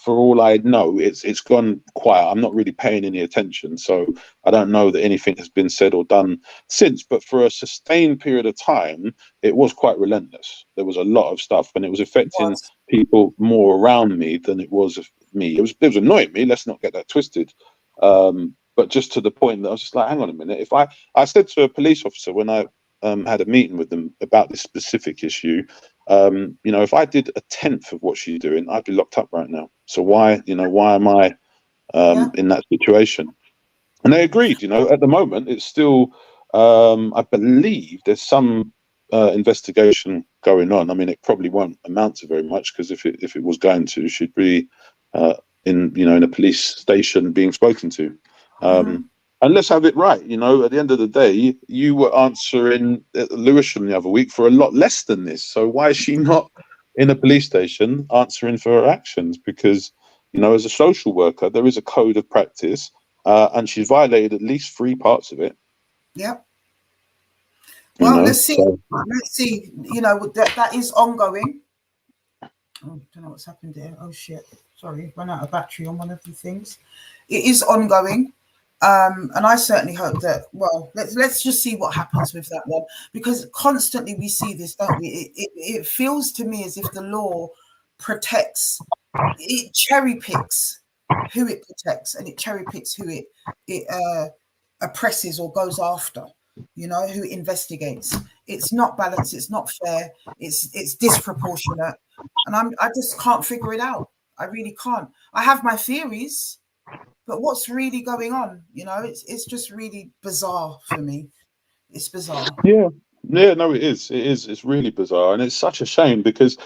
all I know, it's gone quiet. I'm not really paying any attention, so I don't know that anything has been said or done since. But for a sustained period of time, it was quite relentless. There was a lot of stuff, and it was affecting people more around me than it was me. It was annoying me. Let's not get that twisted. But just to the point that I was just like, hang on a minute. If I said to a police officer when I had a meeting with them about this specific issue, if I did 1/10 of what she's doing, I'd be locked up right now. So why am I in that situation? And they agreed. At the moment, it's still, I believe there's some investigation going on. I mean, it probably won't amount to very much, because if it was going to, she'd be in a police station being spoken to. And let's have it right. You know, at the end of the day, you were answering Lewisham the other week for a lot less than this. So why is she not in a police station answering for her actions? Because, you know, as a social worker, there is a code of practice, and she's violated at least 3 parts of it. Yep. Well, let's see. So. Let's see. You know, that is ongoing. Oh, I don't know what's happened there. Oh shit! Sorry, run out of battery on one of the things. It is ongoing, and I certainly hope that. Well, let's just see what happens with that one, because constantly we see this, don't we? It feels to me as if the law protects. It cherry picks who it protects, and it cherry picks who it oppresses or goes after. You know, who investigates. It's not balanced. It's not fair. It's disproportionate, and I just can't figure it out. I really can't. I have my theories, but what's really going on? You know, it's just really bizarre for me. It's bizarre. Yeah, no, it is. It's really bizarre, and it's such a shame because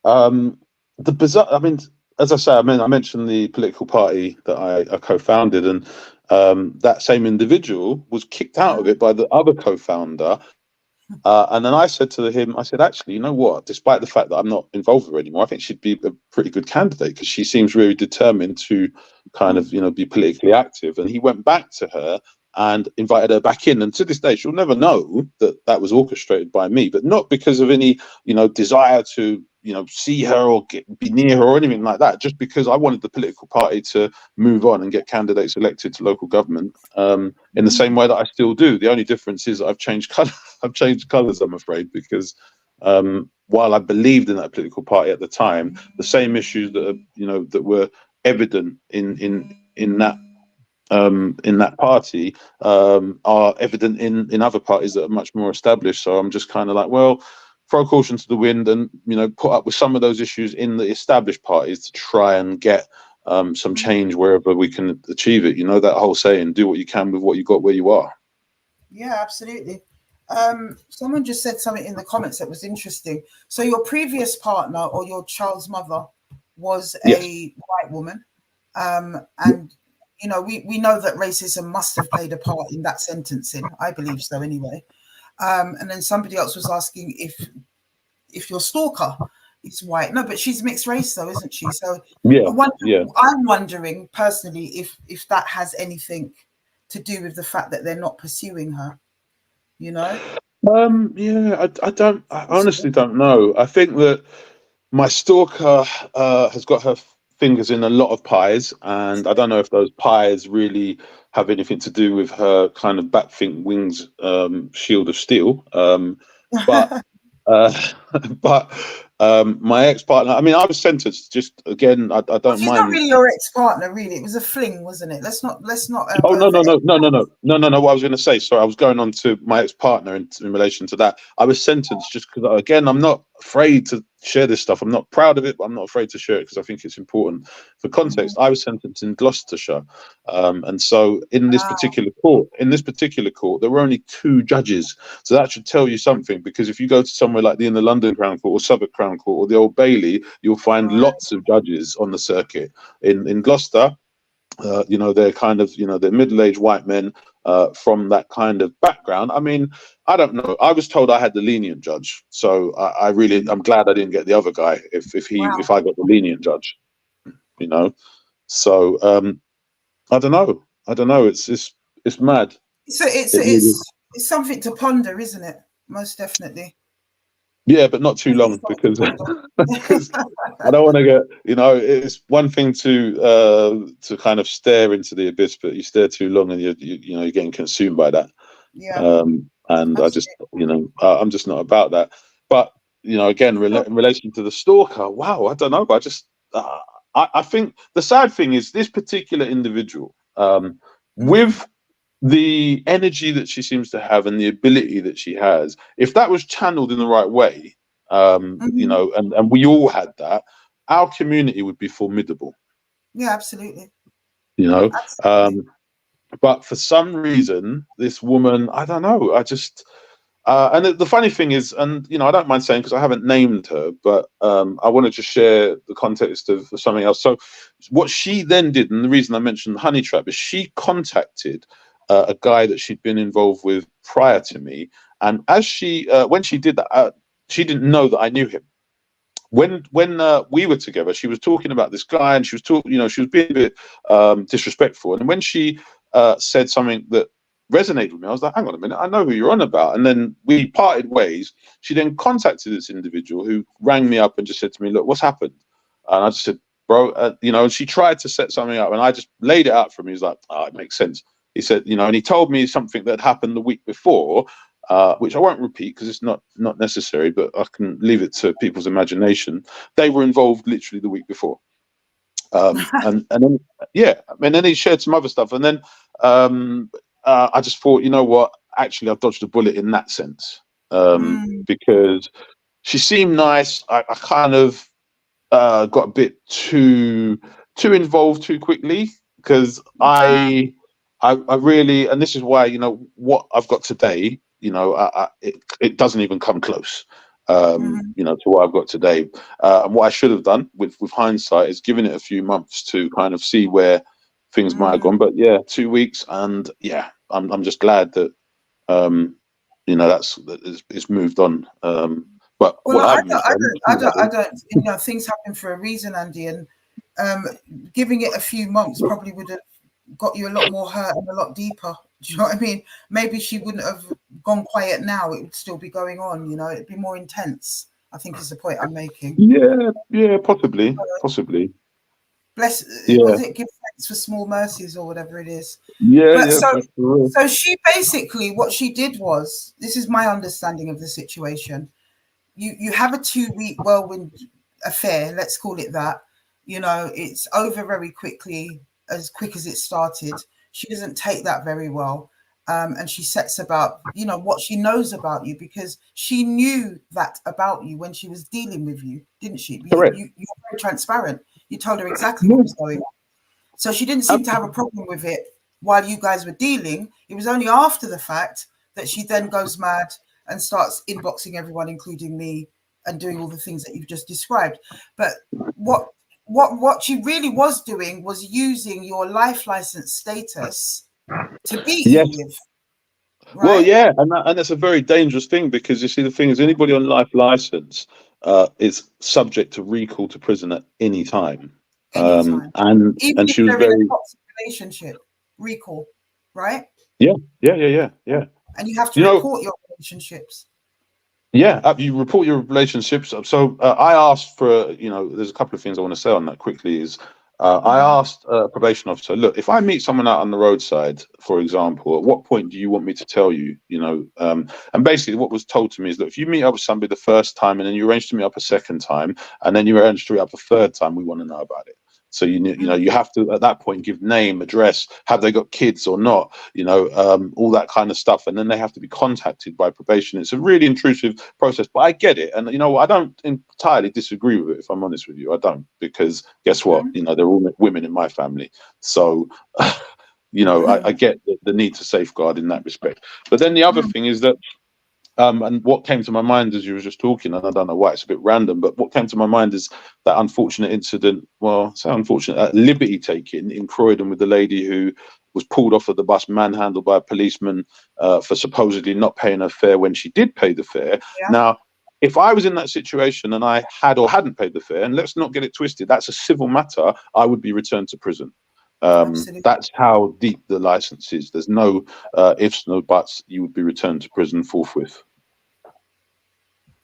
the bizarre. I mean, as I say, I mentioned the political party that I co-founded, and that same individual was kicked out of it by the other co-founder. And then I said to him, I said, actually, you know what? Despite the fact that I'm not involved with her anymore, I think she'd be a pretty good candidate because she seems really determined to kind of, you know, be politically active. And he went back to her and invited her back in. And to this day, she'll never know that that was orchestrated by me, but not because of any, you know, desire to, you know, see her or be near her or anything like that, just because I wanted the political party to move on and get candidates elected to local government in the same way that I still do. The only difference is I've changed colour. I've changed colours, I'm afraid, because while I believed in that political party at the time, the same issues that are, you know, that were evident in that party are evident in other parties that are much more established. So I'm just kind of like, well, throw caution to the wind and, you know, put up with some of those issues in the established parties to try and get some change wherever we can achieve it. You know, that whole saying, do what you can with what you got where you are. Yeah, absolutely. Someone just said something in the comments that was interesting. So your previous partner or your child's mother was a white woman. And, you know, we know that racism must have played a part in that sentencing. I believe so anyway. And then somebody else was asking if your stalker is white. No, but she's mixed race though, isn't she? So I'm wondering personally if that has anything to do with the fact that they're not pursuing her, you know? I honestly don't know. I think that my stalker has got her fingers in a lot of pies, and I don't know if those pies really have anything to do with her kind of backthink wings shield of steel. But my ex-partner, I mean, I was sentenced, just again, I don't mind. She's not really your ex-partner, really. It was a fling, wasn't it? Let's not Oh, no. What I was going to say, sorry, I was going on to my ex-partner in relation to that. I was sentenced just because, again, I'm not afraid to share this stuff. I'm not proud of it, but I'm not afraid to share it because I think it's important. For context, I was sentenced in Gloucestershire. And so in this particular court, there were only 2 judges. So that should tell you something, because if you go to somewhere like the London Crown Court or Southwark Crown Court or the Old Bailey, you'll find lots of judges on the circuit. In Gloucester, you know, they're kind of, you know, they're middle-aged white men from that kind of background. I mean, I don't know. I was told I had the lenient judge, so I'm glad I didn't get the other guy. If I got the lenient judge, you know. So I don't know. It's mad. So it's something to ponder, isn't it? Most definitely. Yeah, but not too long, because I don't want to get, you know, it's one thing to kind of stare into the abyss, but you stare too long and you're getting consumed by that. Yeah. And absolutely. I just, you know, I'm just not about that. But, you know, again, in relation to the stalker, wow, I don't know. I just, I think the sad thing is this particular individual, with the energy that she seems to have and the ability that she has, if that was channeled in the right way, you know, and we all had that, our community would be formidable. Yeah, absolutely. You know, but for some reason, this woman, I don't know, I just, and the funny thing is, and, you know, I don't mind saying, because I haven't named her, but I wanted to share the context of something else. So what she then did, and the reason I mentioned the honey trap, is she contacted a guy that she'd been involved with prior to me. And as she, when she did that, she didn't know that I knew him. When we were together, she was talking about this guy, and she was talking, she was being a bit disrespectful. And when she said something that resonated with me, I was like, hang on a minute, I know who you're on about. And then we parted ways. She then contacted this individual who rang me up and just said to me, look, what's happened? And I just said, bro, and she tried to set something up, and I just laid it out for him. He was like, oh, it makes sense. He said, and he told me something that happened the week before, which I won't repeat because it's not necessary, but I can leave it to people's imagination. They were involved literally the week before. And then, yeah, and then he shared some other stuff. And then I just thought, you know what, actually, I've dodged a bullet in that sense, because she seemed nice. I kind of got a bit too involved too quickly, because I really, and this is why, what I've got today, it doesn't even come close, to what I've got today. And what I should have done with hindsight is given it a few months to kind of see where things might have gone. But yeah, 2 weeks, and yeah, I'm just glad that it's moved on. But well, I don't. Things happen for a reason, Andy, and giving it a few months probably would have got you a lot more hurt and a lot deeper. Do you know what I mean? Maybe she wouldn't have gone quiet now. It would still be going on. It'd be more intense, I think, is the point I'm making. Yeah, possibly. Bless. Yeah. Was it give thanks for small mercies or whatever it is? Yeah. So she basically, what she did was, this is my understanding of the situation. You have a 2-week whirlwind affair, let's call it that. It's over very quickly, as quick as it started. She doesn't take that very well. And she sets about, what she knows about you, because she knew that about you when she was dealing with you, didn't she? You're very transparent. You told her exactly what was going on. So she didn't seem to have a problem with it while you guys were dealing. It was only after the fact that she then goes mad and starts inboxing everyone, including me, and doing all the things that you've just described. But what she really was doing was using your life license status to beat you with. Right? Well, yeah, and that's a very dangerous thing, because you see, the thing is, anybody on life license is subject to recall to prison at any time. Even and if she was they're very in a toxic relationship, recall, right? Yeah. And you have to report your relationships. Yeah, you report your relationships. So I asked for, there's a couple of things I want to say on that quickly. Is I asked a probation officer, look, if I meet someone out on the roadside, for example, at what point do you want me to tell you? And basically what was told to me is, look, if you meet up with somebody the first time and then you arrange to meet up a second time and then you arrange to meet up a third time, we want to know about it. So you have to, at that point, give name, address, have they got kids or not, all that kind of stuff, and then they have to be contacted by probation. It's a really intrusive process, but I get it, and I don't entirely disagree with it. If I'm honest with you, I don't, because guess what? They're all women in my family, so I get the need to safeguard in that respect. But then the other thing is that. And what came to my mind as you were just talking, and I don't know why, it's a bit random, but what came to my mind is that unfortunate incident, so unfortunate, liberty taking in Croydon with the lady who was pulled off of the bus, manhandled by a policeman for supposedly not paying her fare when she did pay the fare. Yeah. Now, if I was in that situation and I had or hadn't paid the fare, and let's not get it twisted, that's a civil matter, I would be returned to prison. That's how deep the license is. There's no ifs, no buts. You would be returned to prison forthwith.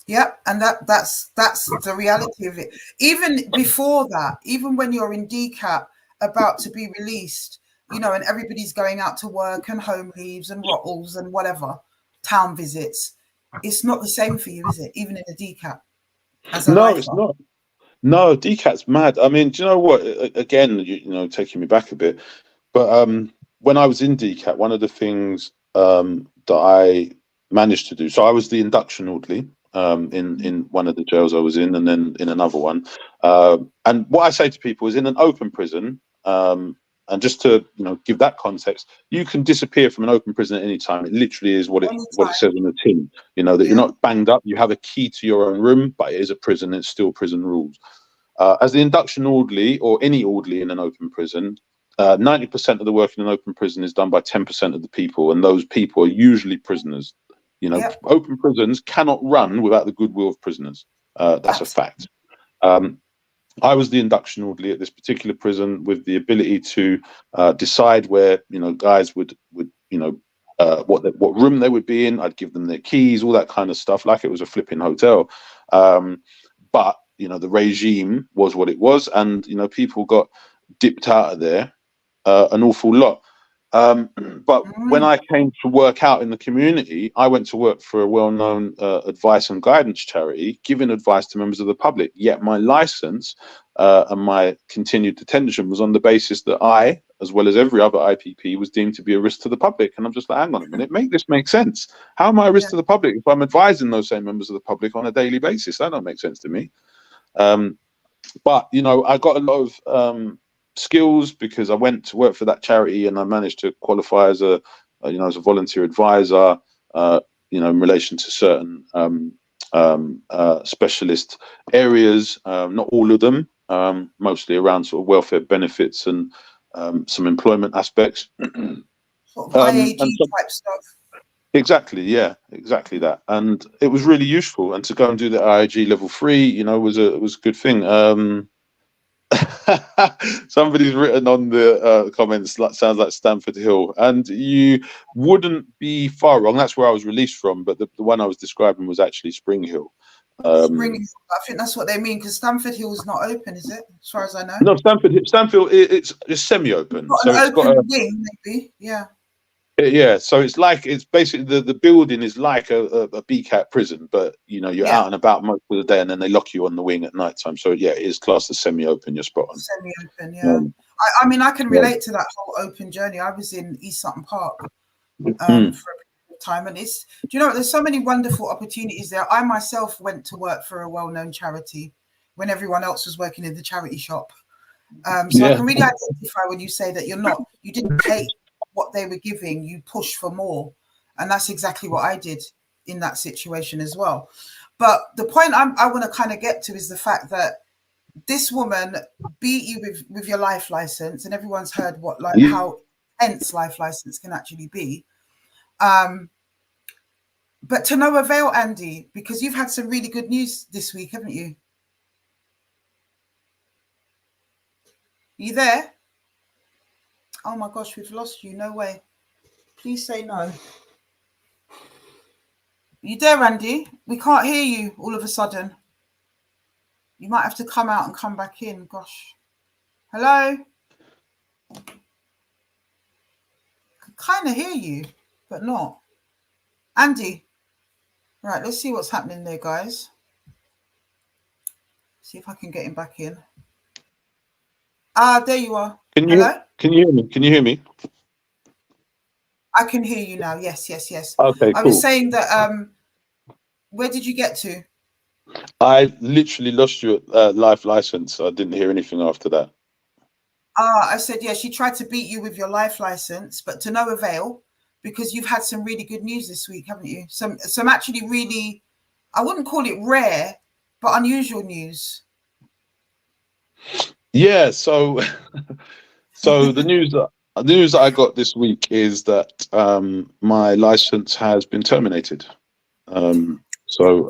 Yep, and that's the reality of it. Even before that, even when you're in DCAT about to be released, and everybody's going out to work and home leaves and rottles and whatever, town visits, it's not the same for you, is it? Even in a DCAT as a lifer. It's not. No, DCAT's mad. I mean, do you know what? Again, taking me back a bit, but when I was in DCAT, one of the things that I managed to do, so I was the induction orderly in one of the jails I was in, and then in another one. And what I say to people is, in an open prison, and just to give that context, you can disappear from an open prison at any time. It literally is what it says on the tin. That you're not banged up. You have a key to your own room, but it is a prison. It's still prison rules. As the induction orderly, or any orderly in an open prison, 90% of the work in an open prison is done by 10% of the people, and those people are usually prisoners. You know, open prisons cannot run without the goodwill of prisoners. That's a fact. I was the induction orderly at this particular prison with the ability to decide where, you know, guys would you know, what room they would be in. I'd give them their keys, all that kind of stuff, like it was a flipping hotel. But, you know, the regime was what it was, and, you know, people got dipped out of there an awful lot. But when I came to work out in the community, I went to work for a well-known advice and guidance charity, giving advice to members of the public. Yet my license and my continued detention was on the basis that I, as well as every other IPP, was deemed to be a risk to the public. And I'm just like, hang on a minute, make this make sense. How am I a risk to the public if I'm advising those same members of the public on a daily basis? That don't make sense to me. But, you know, I got a lot of skills because I went to work for that charity, and I managed to qualify as a you know, as a volunteer advisor, you know, in relation to certain specialist areas, not all of them, mostly around sort of welfare benefits and some employment aspects. Sort of IAG type stuff. Exactly, yeah, exactly that, and it was really useful. And to go and do the IAG level 3, you know, was a good thing. Somebody's written on the comments, sounds like Stamford Hill, and you wouldn't be far wrong. That's where I was released from, but the one I was describing was actually Spring Hill. Spring Hill, I think that's what they mean, because Stamford Hill is not open, is it? As far as I know. No, Stamford it's semi-open. So it's got an open wing, maybe. Yeah. Yeah, so it's like, it's basically the building is like a BCAT prison, but you know, you're out and about most of the day, and then they lock you on the wing at night time. So yeah, it is classed as semi-open. You're spot on. Semi-open, yeah. I mean, I can relate to that whole open journey. I was in East Sutton Park for a period of time, and it's, do you know, there's so many wonderful opportunities there. I myself went to work for a well-known charity when everyone else was working in the charity shop. So I can really identify when you say that you didn't hate what they were giving, you push for more, and that's exactly what I did in that situation as well. But the point I want to kind of get to is the fact that this woman beat you with your life license, and everyone's heard what, like, how intense life license can actually be. But to no avail, Andy, because you've had some really good news this week, haven't you? You there? Oh my gosh, we've lost you. No way. Please say no. You there, Andy? We can't hear you all of a sudden. You might have to come out and come back in. Gosh. Hello? I can kind of hear you, but not. Andy. Right, let's see what's happening there, guys. See if I can get him back in. Ah, there you are. Hello? Can you hear me? Can you hear me? I can hear you now. Yes. Okay, I was saying that, where did you get to? I literally lost your life license. I didn't hear anything after that. I said, yeah, she tried to beat you with your life license, but to no avail, because you've had some really good news this week, haven't you? Some actually really, I wouldn't call it rare, but unusual news. Yeah, so the news that I got this week is that my license has been terminated. Sorry,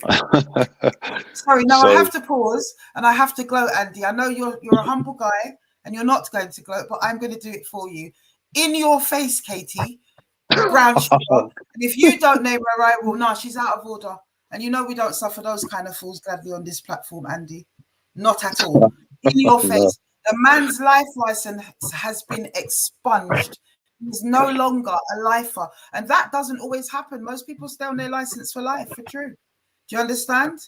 no, I have to pause and I have to gloat, Andy. I know you're a humble guy and you're not going to gloat, but I'm going to do it for you. In your face, Katie, brown sugar. And if you don't name her, I will. No, she's out of order. And you know we don't suffer those kind of fools gladly on this platform, Andy. Not at all. In your face. The man's life license has been expunged. He's no longer a lifer. And that doesn't always happen. Most people stay on their license for life, for true. Do you understand?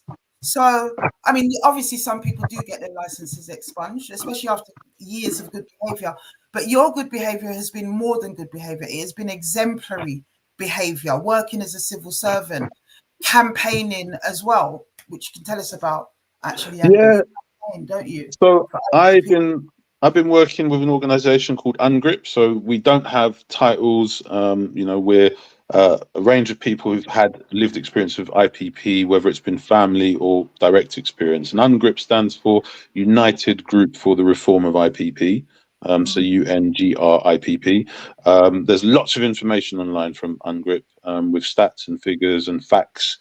So, I mean, obviously some people do get their licenses expunged, especially after years of good behavior. But your good behavior has been more than good behavior. It has been exemplary behavior, working as a civil servant, campaigning as well, which you can tell us about, actually. Yeah. Don't you? So I've been working with an organization called UNGRIP. So we don't have titles. You know, we're a range of people who've had lived experience of IPP, whether it's been family or direct experience. And UNGRIP stands for United Group for the Reform of IPP. So UNGRIPP. There's lots of information online from UNGRIP with stats and figures and facts,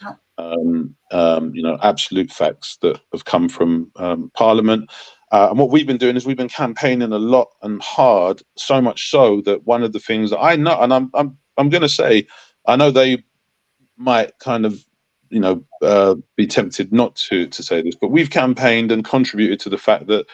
absolute facts that have come from Parliament. And what we've been doing is we've been campaigning a lot and hard, so much so that one of the things that I know, and I'm going to say, I know they might kind of be tempted not to say this, but we've campaigned and contributed to the fact that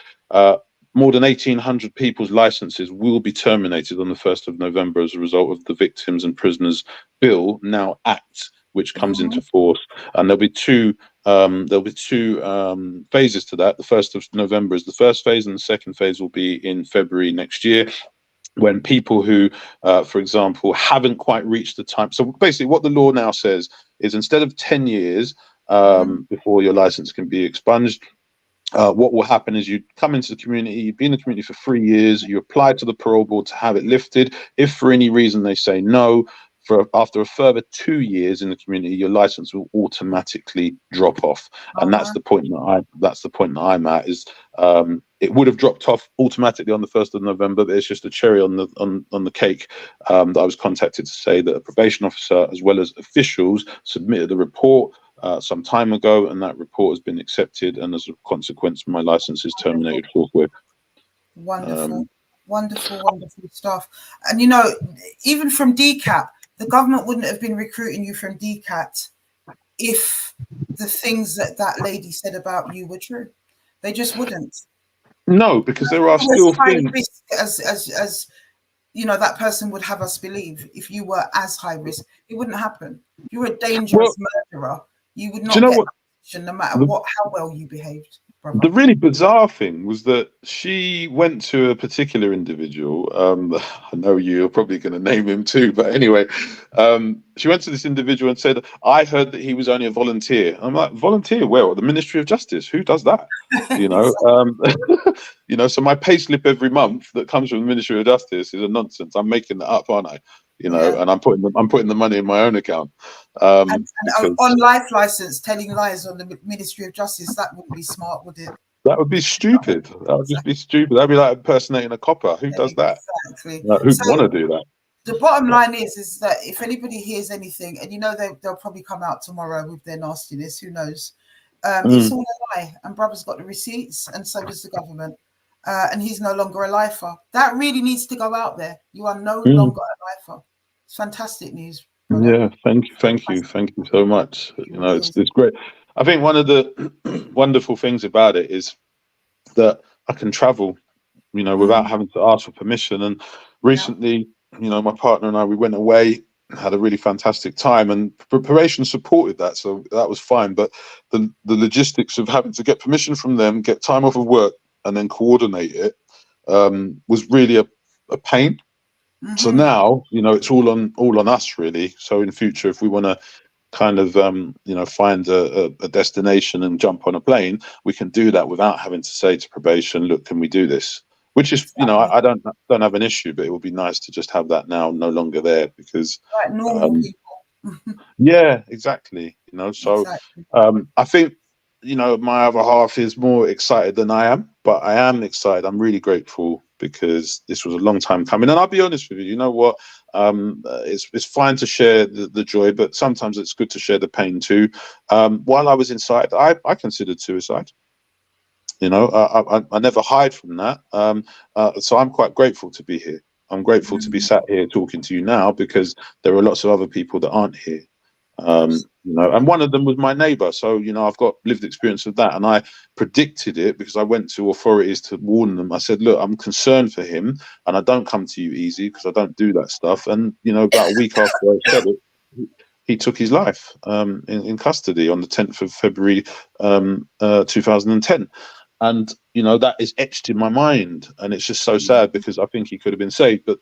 more than 1,800 people's licenses will be terminated on the 1st of November as a result of the Victims and Prisoners Bill, now Act, which comes into force. And there'll be two phases to that. The 1st of November is the first phase, and the second phase will be in February next year, when people who, for example, haven't quite reached the time. So basically what the law now says is instead of 10 years before your license can be expunged, what will happen is you come into the community, you've been in the community for 3 years, you apply to the parole board to have it lifted. If for any reason they say no, after a further 2 years in the community, your license will automatically drop off. And that's the point that I'm at, is it would have dropped off automatically on the 1st of November, but it's just a cherry on the cake that I was contacted to say that a probation officer as well as officials submitted a report some time ago, and that report has been accepted, and as a consequence my license is terminated forthwith. Wonderful stuff. And even from DCAT, the government wouldn't have been recruiting you from DCAT if the things that lady said about you were true. They just wouldn't. No, because there are still things as that person would have us believe. If you were as high risk, it wouldn't happen. If you were a dangerous murderer, you would not get that position, no matter how well you behaved. Brother. The really bizarre thing was that she went to a particular individual. I know you're probably going to name him too, but anyway, she went to this individual and said, "I heard that he was only a volunteer." I'm like, "Volunteer where? The Ministry of Justice? Who does that?" So my payslip every month that comes from the Ministry of Justice is a nonsense. I'm making that up, aren't I? And I'm putting the money in my own account. And on life license, telling lies on the Ministry of Justice, that wouldn't be smart, would it? That would be stupid. That would just be stupid. That'd be like impersonating a copper. Who does that? Exactly. Who'd want to do that? The bottom line is that if anybody hears anything, and they'll probably come out tomorrow with their nastiness, who knows? It's all a lie, and brother's got the receipts, and so does the government. And he's no longer a lifer. That really needs to go out there. You are no longer a lifer. It's fantastic news. Brother. Yeah, thank you so much. It's great. I think one of the wonderful things about it is that I can travel, without having to ask for permission. And recently, my partner and I, we went away, had a really fantastic time, and preparation supported that, so that was fine. But the logistics of having to get permission from them, get time off of work, and then coordinate it was really a pain. So now, it's all on us really. So in future, if we want to kind of find a destination and jump on a plane, we can do that without having to say to probation, "Look, can we do this?" Which is, I don't have an issue, but it would be nice to just have that now no longer there, because like normal people. Yeah, exactly. I think my other half is more excited than I am, but I am excited. I'm really grateful, because this was a long time coming. And I'll be honest with you, you know what? It's fine to share the joy, but sometimes it's good to share the pain too. While I was inside, I considered suicide. I never hide from that. So I'm quite grateful to be here. I'm grateful to be sat here talking to you now, because there are lots of other people that aren't here. And one of them was my neighbor. So, I've got lived experience of that, and I predicted it because I went to authorities to warn them. I said, "Look, I'm concerned for him, and I don't come to you easy because I don't do that stuff." And, about a week after I said it, he took his life in custody on the 10th of February 2010. And, that is etched in my mind. And it's just so sad, because I think he could have been saved. But,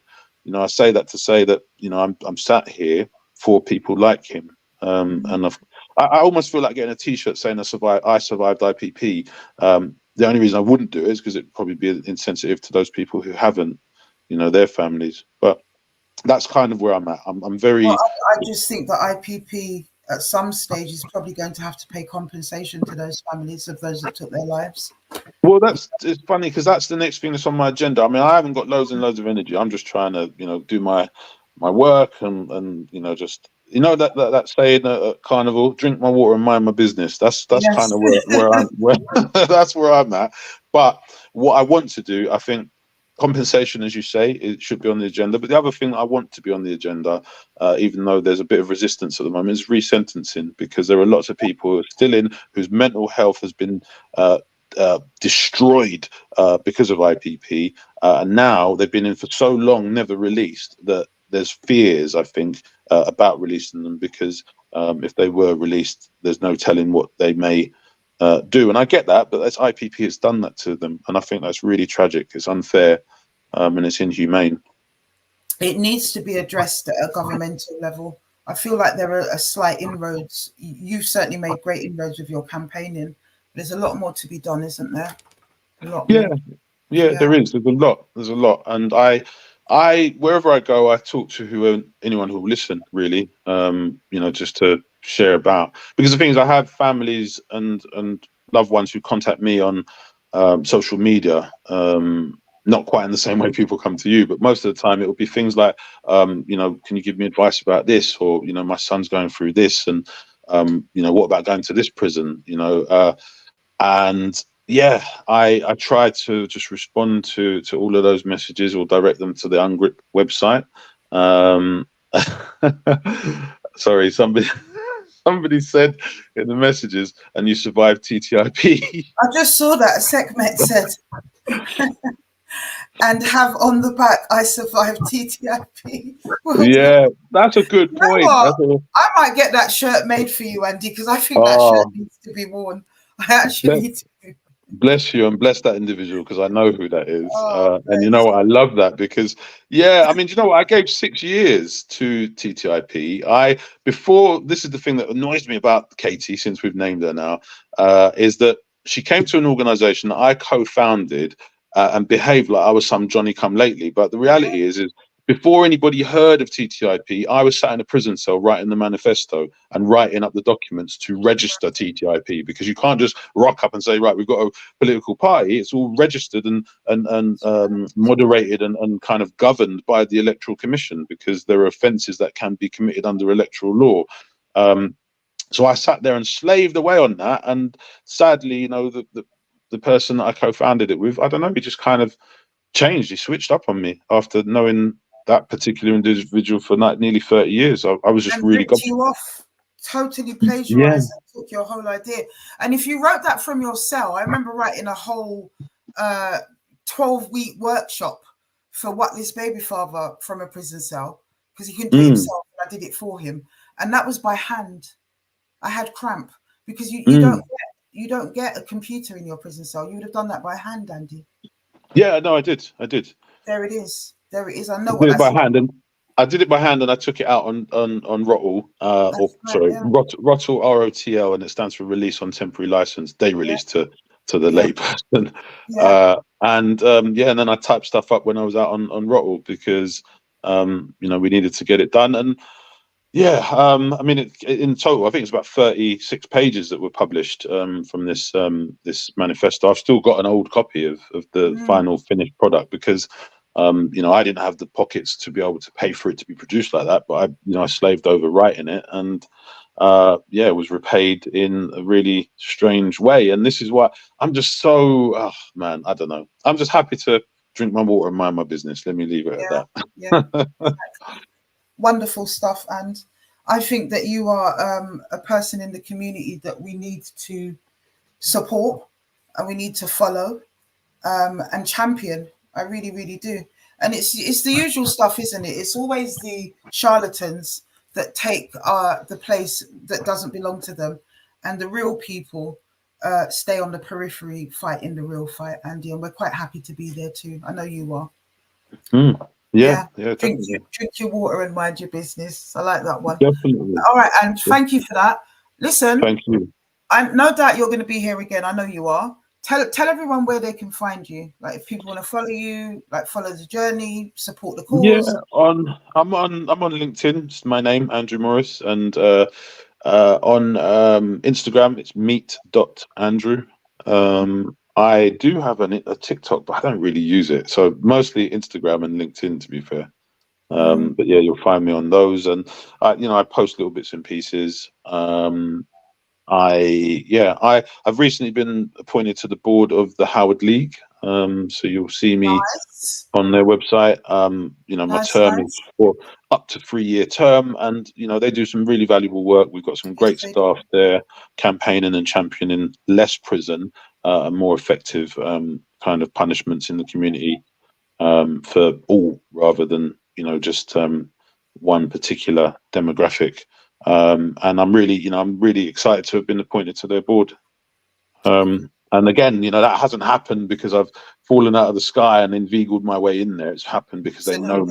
I say that to say that, I'm sat here for people like him. And I almost feel like getting a T-shirt saying I survived IPP. The only reason I wouldn't do it is because it'd probably be insensitive to those people who haven't, their families. But that's kind of where I'm at. I'm very. Well, I just think that IPP at some stage is probably going to have to pay compensation to those families of those that took their lives. Well, it's funny because that's the next thing that's on my agenda. I mean, I haven't got loads and loads of energy. I'm just trying to, do my work and just that saying at Carnival, drink my water and mind my business. That's Yes. kind of where that's where I'm at. But what I want to do, I think compensation, as you say, it should be on the agenda. But the other thing I want to be on the agenda, even though there's a bit of resistance at the moment, is resentencing, because there are lots of people who are still in whose mental health has been destroyed because of IPP, and now they've been in for so long, never released, that there's fears, I think, about releasing them, because if they were released, there's no telling what they may do. And I get that, but that's IPP has done that to them, and I think that's really tragic. It's unfair, and it's inhumane. It needs to be addressed at a governmental level. I feel like there are a slight inroads. You've certainly made great inroads with your campaigning. There's a lot more to be done, isn't there? A lot more. Yeah, there is. There's a lot. And I wherever I go, I talk to anyone who will listen, really, just to share about. Because the thing is, I have families and loved ones who contact me on social media, not quite in the same way people come to you, but most of the time it will be things like, can you give me advice about this? Or, my son's going through this, and, what about going to this prison? And yeah, I try to just respond to all of those messages, or direct them to the Ungrip website. Sorry, somebody said in the messages, and you survived TTIP. I just saw that. Sekhmet said, and have on the back, I survived TTIP. Well, yeah, that's a good point. I might get that shirt made for you, Andy, because I think that shirt needs to be worn. I actually need to. Bless you, and bless that individual, because I know who that is. And you know what? I love that, because, yeah, I mean, you know what? I gave 6 years to TTIP. This is the thing that annoys me about Katie, since we've named her now, is that she came to an organization that I co-founded and behaved like I was some Johnny come lately. But the reality is before anybody heard of TTIP, I was sat in a prison cell writing the manifesto and writing up the documents to register TTIP, because you can't just rock up and say, right, we've got a political party. It's all registered and moderated and kind of governed by the Electoral Commission, because there are offences that can be committed under electoral law. So I sat there and slaved away on that, and sadly, the person that I co-founded it with, I don't know, he just kind of changed. He switched up on me after knowing that particular individual for nearly 30 years. I was just really ripped you off, totally plagiarized, and took your whole idea. And if you wrote that from your cell, I remember writing a whole 12-week workshop for What This Baby Father from a prison cell, because he couldn't do it himself, and I did it for him. And that was by hand. I had cramp, because you don't get a computer in your prison cell. You would have done that by hand, Andy. Yeah, no, I did. There it is. I know what that's hand, and I did it by hand, and I took it out on ROTL, ROTL, ROTL, and it stands for Release on Temporary License. They released to the layperson, and then I typed stuff up when I was out on ROTL, because we needed to get it done. And I mean, in total, I think it's about 36 pages that were published from this manifesto. I've still got an old copy of the final finished product, because I didn't have the pockets to be able to pay for it to be produced like that. But I slaved over writing it, and was repaid in a really strange way. And this is why I'm just so, I don't know. I'm just happy to drink my water and mind my business. Let me leave it at that. Exactly. Wonderful stuff. And I think that you are a person in the community that we need to support, and we need to follow and champion. I really, really do. And it's the usual stuff, isn't it? It's always the charlatans that take the place that doesn't belong to them, and the real people stay on the periphery, fighting the real fight, Andy. And we're quite happy to be there too. I know you are. Drink your water and mind your business. I like that one. Definitely. All right, and thank you for that. Listen, thank you. I'm no doubt you're going to be here again. I know you are. Tell everyone where they can find you. Like, if people want to follow you, like follow the journey, support the cause. Yeah, I'm on LinkedIn. It's my name, Andrew Morris, and On Instagram, it's meet.andrew. I do have a TikTok, but I don't really use it. So mostly Instagram and LinkedIn, to be fair. But yeah, you'll find me on those, and I post little bits and pieces. I've recently been appointed to the board of the Howard League. So you'll see me Nice. on their website. My Nice, term nice. is for up to 3-year term, and they do some really valuable work. We've got some great Yes, they staff there, campaigning and championing less prison and more effective kind of punishments in the community for all, rather than just one particular demographic. And I'm really excited to have been appointed to their board. And again, that hasn't happened because I've fallen out of the sky and inveigled my way in there. It's happened because they know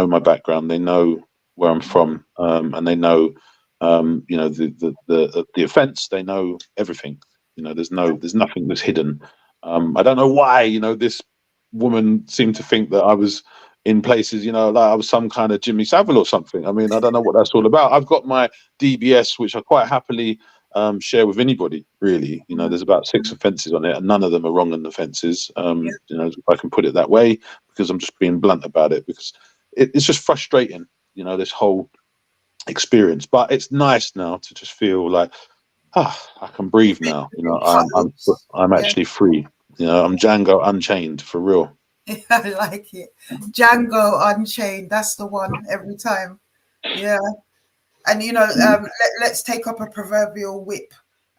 my background, they know where I'm from, and they know the offence. They know everything. There's nothing that's hidden. I don't know why this woman seemed to think that I was in places, like I was some kind of Jimmy Savile or something. I mean, I don't know what that's all about. I've got my DBS, which I quite happily share with anybody, really. There's about 6 offences on it, and none of them are wrong offences. If I can put it that way, because I'm just being blunt about it, because it's just frustrating, this whole experience. But it's nice now to just feel like, I can breathe now. I'm actually free. I'm Django Unchained for real. I like it. Django Unchained. That's the one every time. Yeah. And let's take up a proverbial whip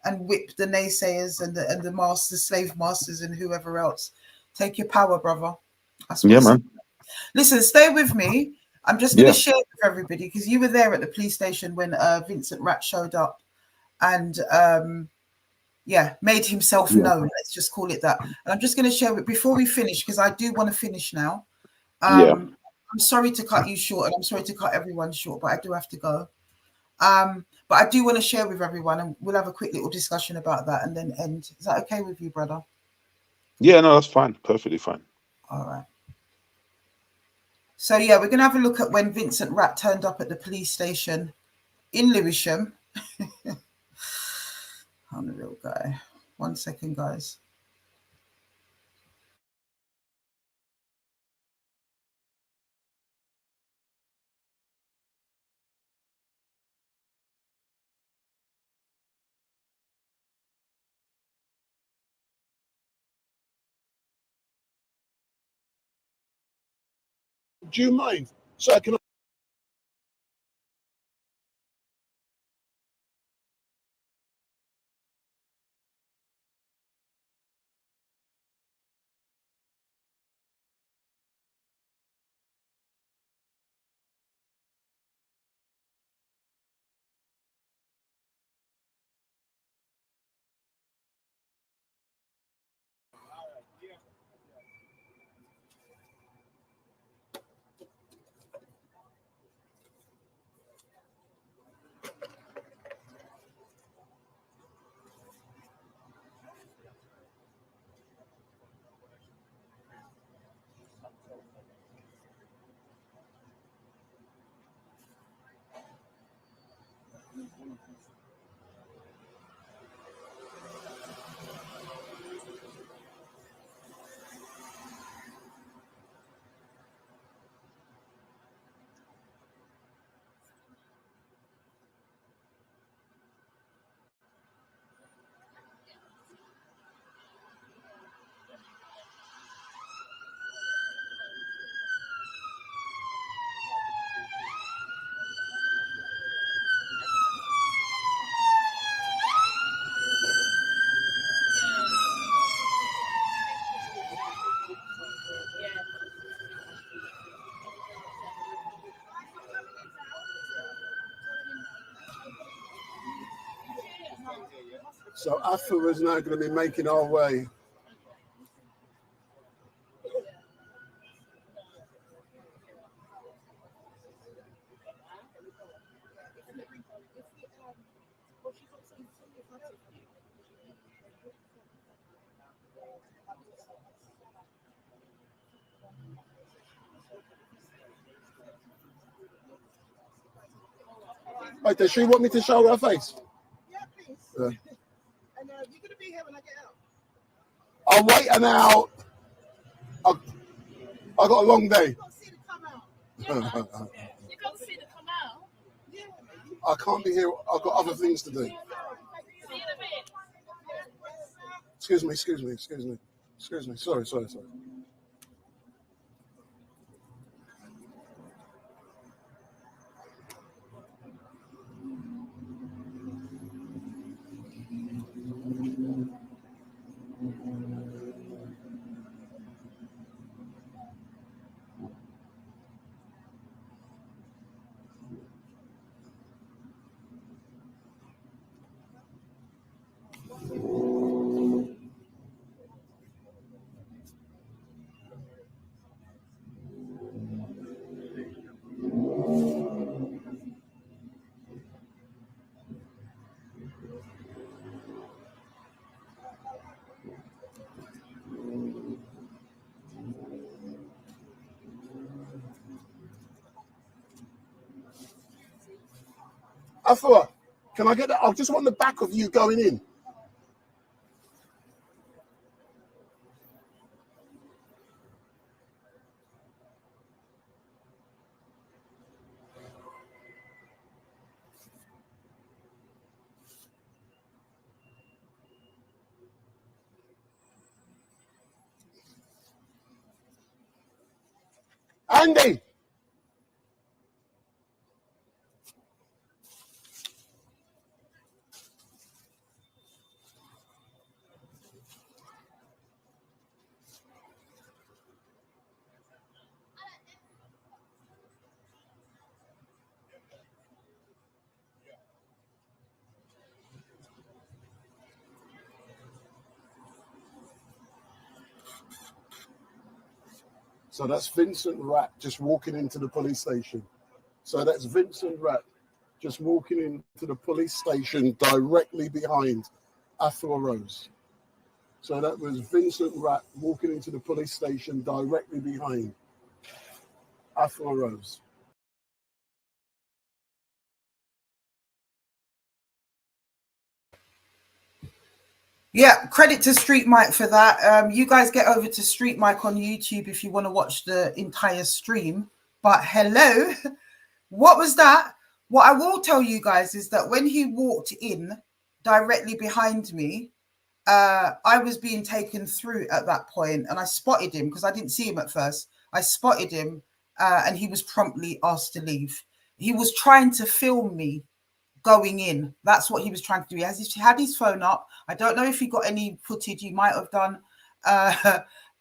and whip the naysayers and the masters, slave masters, and whoever else. Take your power, brother. That's what Yeah, man. Listen, stay with me. I'm just going to share with everybody, because you were there at the police station when Vincent Ratt showed up and made himself known. Let's just call it that. And I'm just going to share it before we finish, because I do want to finish now. I'm sorry to cut you short, and I'm sorry to cut everyone short, but I do have to go. But I do want to share with everyone, and we'll have a quick little discussion about that and then end. Is that okay with you, brother? Yeah, no, that's fine. Perfectly fine. All right. So we're going to have a look at when Vincent Ratt turned up at the police station in Lewisham. I'm the little guy. 1 second, guys. Do you mind? So I can. So Afua is now going to be making our way. Wait, does she want me to show her face? Yeah, please. Yeah. And you're going to be here when I get out. I'm waiting out. I got a long day. You've got to see the come out. Yeah, you got to see the come out. Yeah. I can't be here. I've got other things to do. See you in a bit. Excuse me. Sorry. Afua, can I get that? I just want the back of you going in. Andy! So that's Vincent Rapp just walking into the police station. So that's Vincent Rapp just walking into the police station directly behind Afua Rose. So that was Vincent Rapp walking into the police station directly behind Afua Rose. Yeah, credit to Street Mike for that. You guys get over to Street Mike on YouTube if you want to watch the entire stream. But hello, what was that? What I will tell you guys is that when he walked in directly behind me, I was being taken through at that point, and I spotted him because I didn't see him at first. I spotted him, and he was promptly asked to leave. He was trying to film me going in. That's what he was trying to do. He had his phone up. I don't know if he got any footage. He might have done,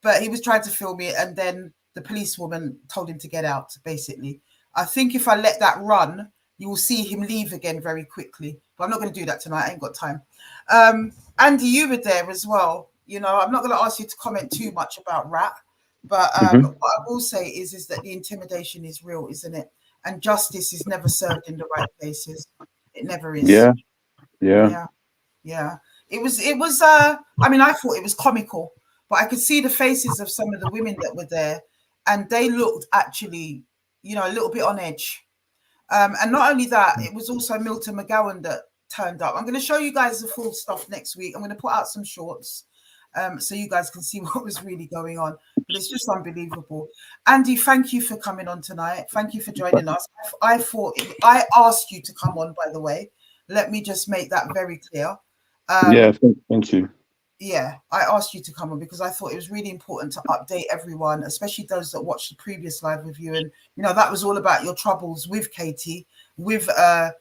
but he was trying to film it, and then the policewoman told him to get out, basically. I think if I let that run, you will see him leave again very quickly. But I'm not going to do that tonight. I ain't got time. Andy, you were there as well. You know, I'm not going to ask you to comment too much about Rat, but what I will say is that the intimidation is real, isn't it? And justice is never served in the right places. It never is. Yeah. It was. I mean, I thought it was comical, but I could see the faces of some of the women that were there, and they looked actually, you know, a little bit on edge. And not only that, it was also Milton McGowan that turned up. I'm going to show you guys the full stuff next week. I'm going to put out some shorts so you guys can see what was really going on. But it's just unbelievable. Andy, thank you for coming on tonight. Thank you for joining us. I asked you to come on, by the way. Let me just make that very clear. Thank you. Yeah, I asked you to come on because I thought it was really important to update everyone, especially those that watched the previous live with you. And, you know, that was all about your troubles with Katie, with the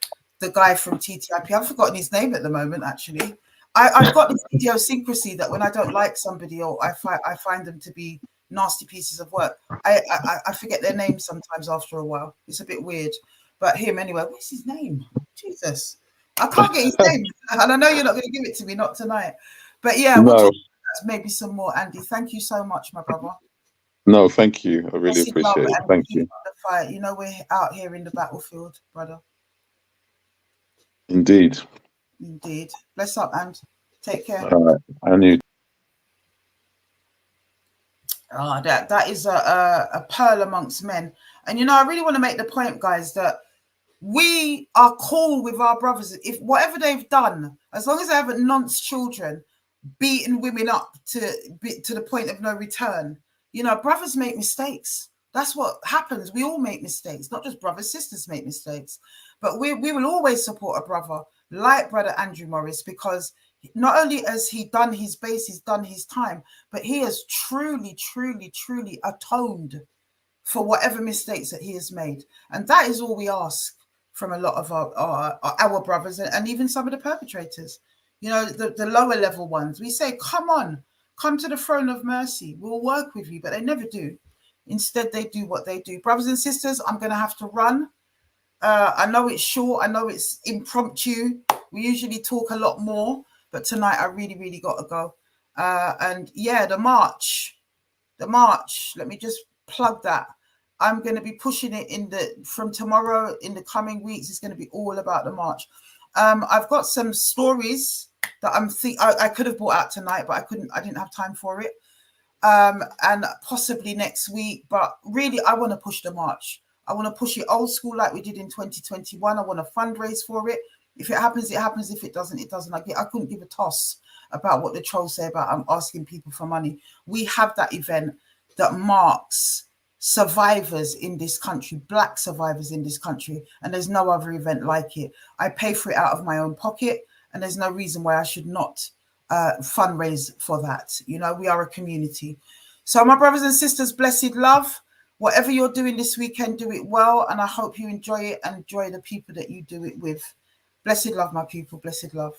guy from TTIP. I've forgotten his name at the moment, actually. I've got this idiosyncrasy that when I don't like somebody or I find them to be nasty pieces of work, I forget their name sometimes after a while. It's a bit weird. But him anyway, what's his name? Jesus. I can't get his name. And I know you're not going to give it to me, not tonight. But yeah, we'll talk about maybe some more, Andy. Thank you so much, my brother. No, thank you. I really appreciate it. Thank you. You know, we're out here in the battlefield, brother. Indeed. Bless up, and take care. All right. And you. Oh, that is a pearl amongst men. And, you know, I really want to make the point, guys, that We are cool with our brothers. If whatever they've done, as long as they haven't nonced children, beaten women up to the point of no return, you know, brothers make mistakes. That's what happens. We all make mistakes, not just brothers, sisters make mistakes. But we will always support a brother like Brother Andrew Morris, because not only has he done his base, he's done his time, but he has truly, truly, truly atoned for whatever mistakes that he has made. And that is all we ask from a lot of our brothers, and even some of the perpetrators, you know, the lower level ones. We say, come on, come to the throne of mercy. We'll work with you, but they never do. Instead, they do what they do. Brothers and sisters, I'm going to have to run. I know it's short. I know it's impromptu. We usually talk a lot more, but tonight I really, really got to go. And yeah, the march, let me just plug that. I'm going to be pushing it from tomorrow, in the coming weeks. It's going to be all about the march. I've got some stories that I could have brought out tonight, but I didn't have time for it. And possibly next week, but really I want to push the march. I want to push it old school like we did in 2021. I want to fundraise for it. If it happens, it happens. If it doesn't, it doesn't. I couldn't give a toss about what the trolls say about asking people for money. We have that event that marks survivors in this country, black survivors in this country, and there's no other event like it. I pay for it out of my own pocket, and there's no reason why I should not fundraise for that. You know, we are a community. So my brothers and sisters, blessed love. Whatever you're doing this weekend, do it well, and I hope you enjoy it and enjoy the people that you do it with. Blessed love, my people. Blessed love.